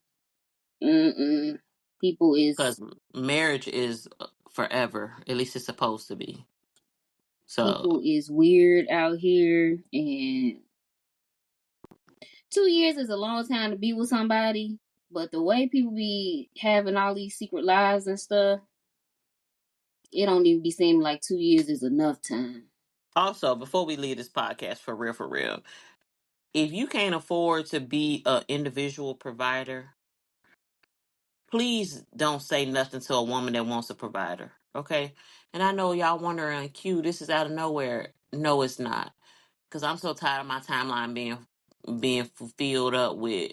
mm-mm. People is Because marriage is forever. At least it's supposed to be. So people is weird out here, and 2 years is a long time to be with somebody. But the way people be having all these secret lives and stuff, it don't even be seeming like 2 years is enough time. also, before we leave this podcast, for real, if you can't afford to be an individual provider, please don't say nothing to a woman that wants a provider. Okay? And I know y'all wondering, Q, this is out of nowhere. No, it's not. Because I'm so tired of my timeline being fulfilled up with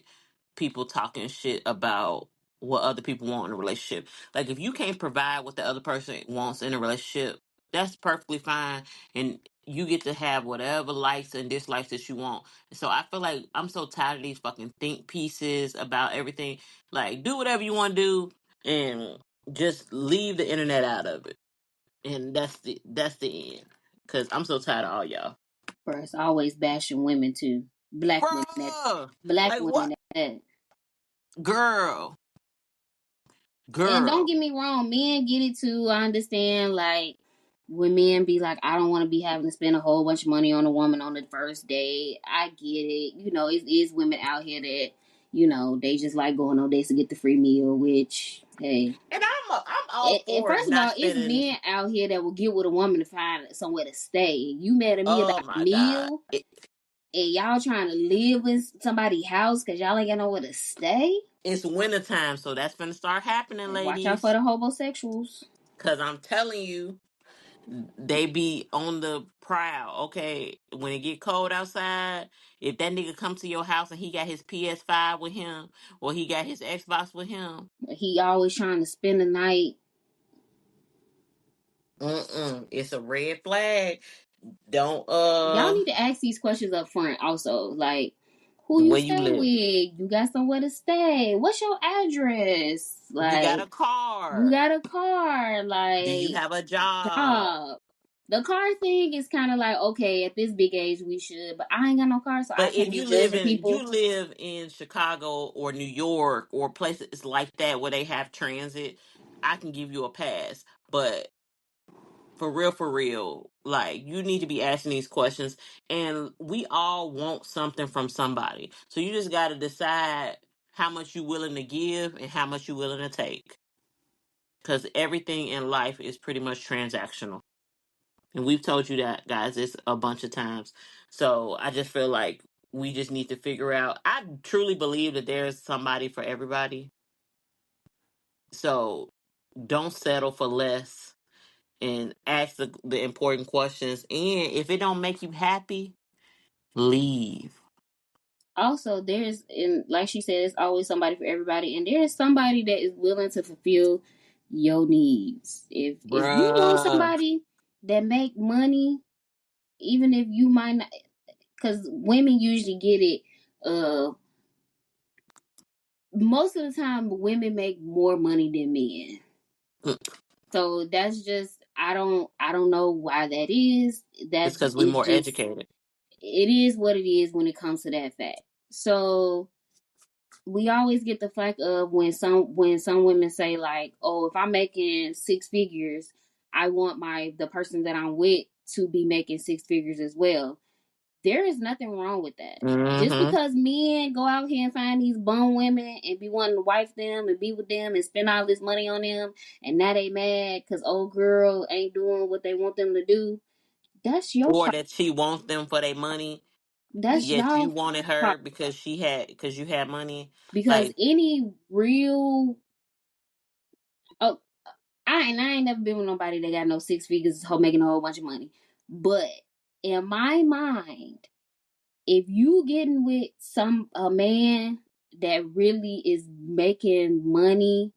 people talking shit about what other people want in a relationship. Like, if you can't provide what the other person wants in a relationship, that's perfectly fine, and you get to have whatever likes and dislikes that you want. So I feel like I'm so tired of these fucking think pieces about everything. Like, do whatever you want to do, and just leave the internet out of it. And that's the end. Cause I'm so tired of all y'all. First, always bashing women too. Bruh. Black Like what? women at that. Girl. And don't Girl. get me wrong, men get it too. I understand, like, when men be like, I don't want to be having to spend a whole bunch of money on a woman on the first date. I get it. You know, it is women out here that, you know, they just like going on dates to get the free meal, which, hey. And I'm all And for first of not all, it's spending. men out here that will get with a woman to find somewhere to stay. You mad at me Oh about a my God. meal, and y'all trying to live in somebody's house because y'all ain't got nowhere to stay? It's wintertime, so that's gonna start happening, Watch out for ladies. the homosexuals. Cause I'm telling you, they be on the prowl. Okay, when it get cold outside, if that nigga come to your house and he got his PS5 with him or he got his Xbox with him, He always trying to spend the night. it's a red flag. Don't Y'all need to ask these questions up front. Also, like, who you where you stay live? with? You got somewhere to stay? What's your address? You got Like, a you car? got a car? Do you Like, have a job? job. The car thing is kind of like, okay, at this big age we should, but I ain't got no car, so I But can't if be judging you people. live in Chicago or New York or places like that where they have transit, I can give you a pass. But for real, like you need to be asking these questions, and we all want something from somebody. So you just got to decide how much you willing to give and how much you willing to take, because everything in life is pretty much transactional. And we've told you that, guys, it's a bunch of times. So I just feel like we just need to figure out. I truly believe that there's somebody for everybody. So don't settle for less and ask the important questions. And if it don't make you happy, leave. Also, there's, and like she said, it's always somebody for everybody, and there is somebody that is willing to fulfill your needs. If you want Bruh. somebody that make money, even if you might not, because women usually get it. Most of the time, women make more money than men. So that's just, I don't know why that is. It's That's because we're it's more just, educated. it is what it is when it comes to that fact. So we always get the flack of when some women say like, oh, if I'm making six figures, I want the person that I'm with to be making six figures as well. There is nothing wrong with that. Just Mm-hmm. because men go out here and find these bum women and be wanting to wife them and be with them and spend all this money on them, and now they mad because old girl ain't doing what they want them to do, that's your Or problem. that she wants them for their money, but That's yet you y'all wanted her problem. because you had money. Because Like, any real, oh, I ain't never been with nobody that got no six figures making a whole bunch of money. But in my mind, if you getting with a man that really is making money,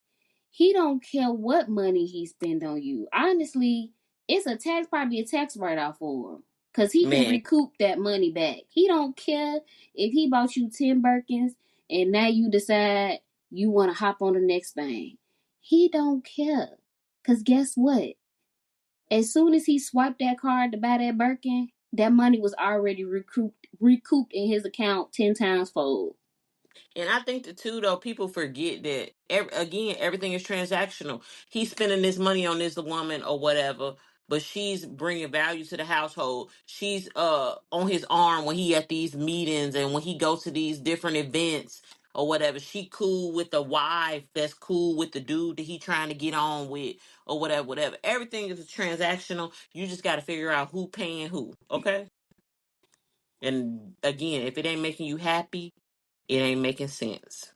he don't care what money he spend on you. Honestly, it's probably a tax write off for him. Cause he can man, recoup that money back. He don't care if he bought you 10 Birkins and now you decide you want to hop on the next thing. He don't care. Cause guess what? As soon as he swiped that card to buy that Birkin, that money was already recouped in his account 10 times fold. and I think the two though, people forget that again, everything is transactional. He's spending this money on this woman or whatever, but she's bringing value to the household. She's on his arm when he at these meetings and when he goes to these different events or whatever. She cool with the wife that's cool with the dude that he trying to get on with or whatever, whatever. Everything is transactional. You just got to figure out who paying who, okay? And again, if it ain't making you happy, it ain't making sense.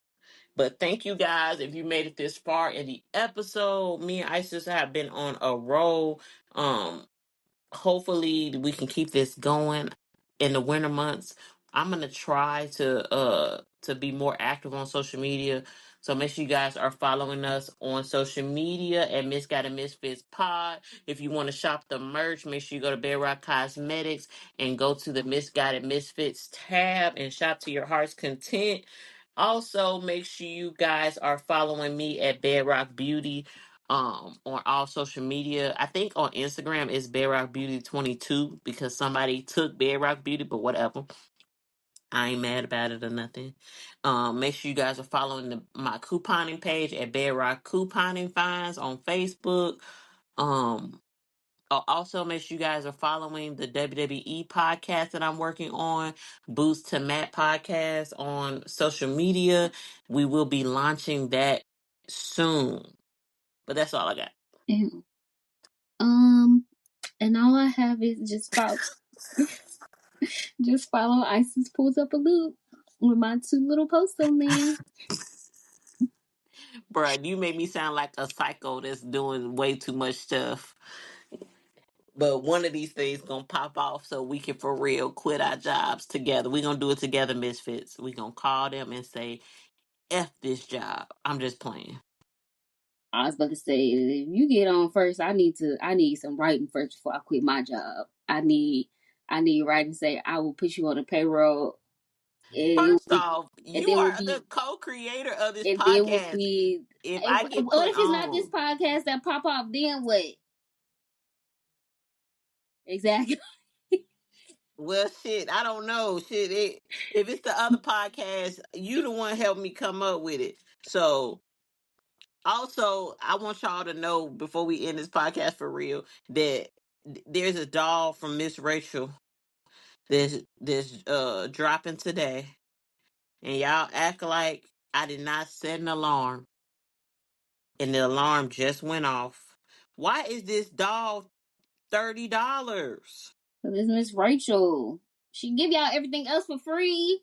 But thank you guys if you made it this far in the episode. Me and Isis have been on a roll. Um, hopefully we can keep this going in the winter months. I'm gonna try to be more active on social media. So make sure you guys are following us on social media at Misguided Misfits Pod. If you want to shop the merch, make sure you go to Bedrock Cosmetics and go to the Misguided Misfits tab and shop to your heart's content. Also, make sure you guys are following me at Bedrock Beauty. on all social media. I think on Instagram it's Bedrock Beauty 22 because somebody took Bedrock Beauty, but whatever. I ain't mad about it or nothing. Make sure you guys are following my couponing page at Bedrock Couponing Finds on Facebook. Um, also, make sure you guys are following the WWE podcast that I'm working on, Boost to Matt podcast on social media. We will be launching that soon. But that's all I got. And, um, and all I have is just follow Isis pulls up a loop with my 2 little posts on there. Bruh, you made me sound like a psycho that's doing way too much stuff. But one of these things gonna pop off so we can for real quit our jobs together. We gonna do it together, Misfits. We gonna call them and say, F this job. I'm just playing. I was about to say, if you get on first, I need some writing first before I quit my job. I need writing say I will put you on the payroll, and it will First be, off, and you there will are be, the co-creator of this and there will podcast. be. If I get What put if it's not this on, podcast that pop up? Then what? Exactly. well, shit, I don't know. If it's the other podcast, you the one helped me come up with it. So, also, I want y'all to know before we end this podcast for real that there's a doll from Miss Rachel that's dropping today, and y'all act like I did not set an alarm, and the alarm just went off. Why is this doll $30? So this Miss Rachel, she give y'all everything else for free.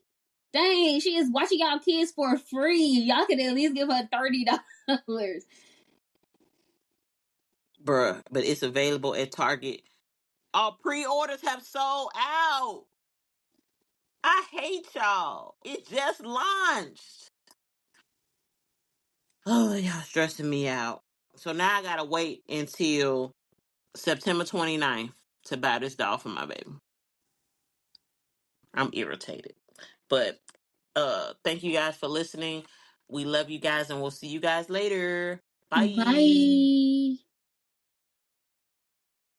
Dang, she is watching y'all kids for free. Y'all could at least give her $30. Bruh, but it's available at Target. All pre-orders have sold out. I hate y'all. It just launched. Oh, y'all stressing me out. So now I gotta wait until September 29th to buy this doll for my baby. I'm irritated. But thank you guys for listening. We love you guys and we'll see you guys later. Bye. Bye.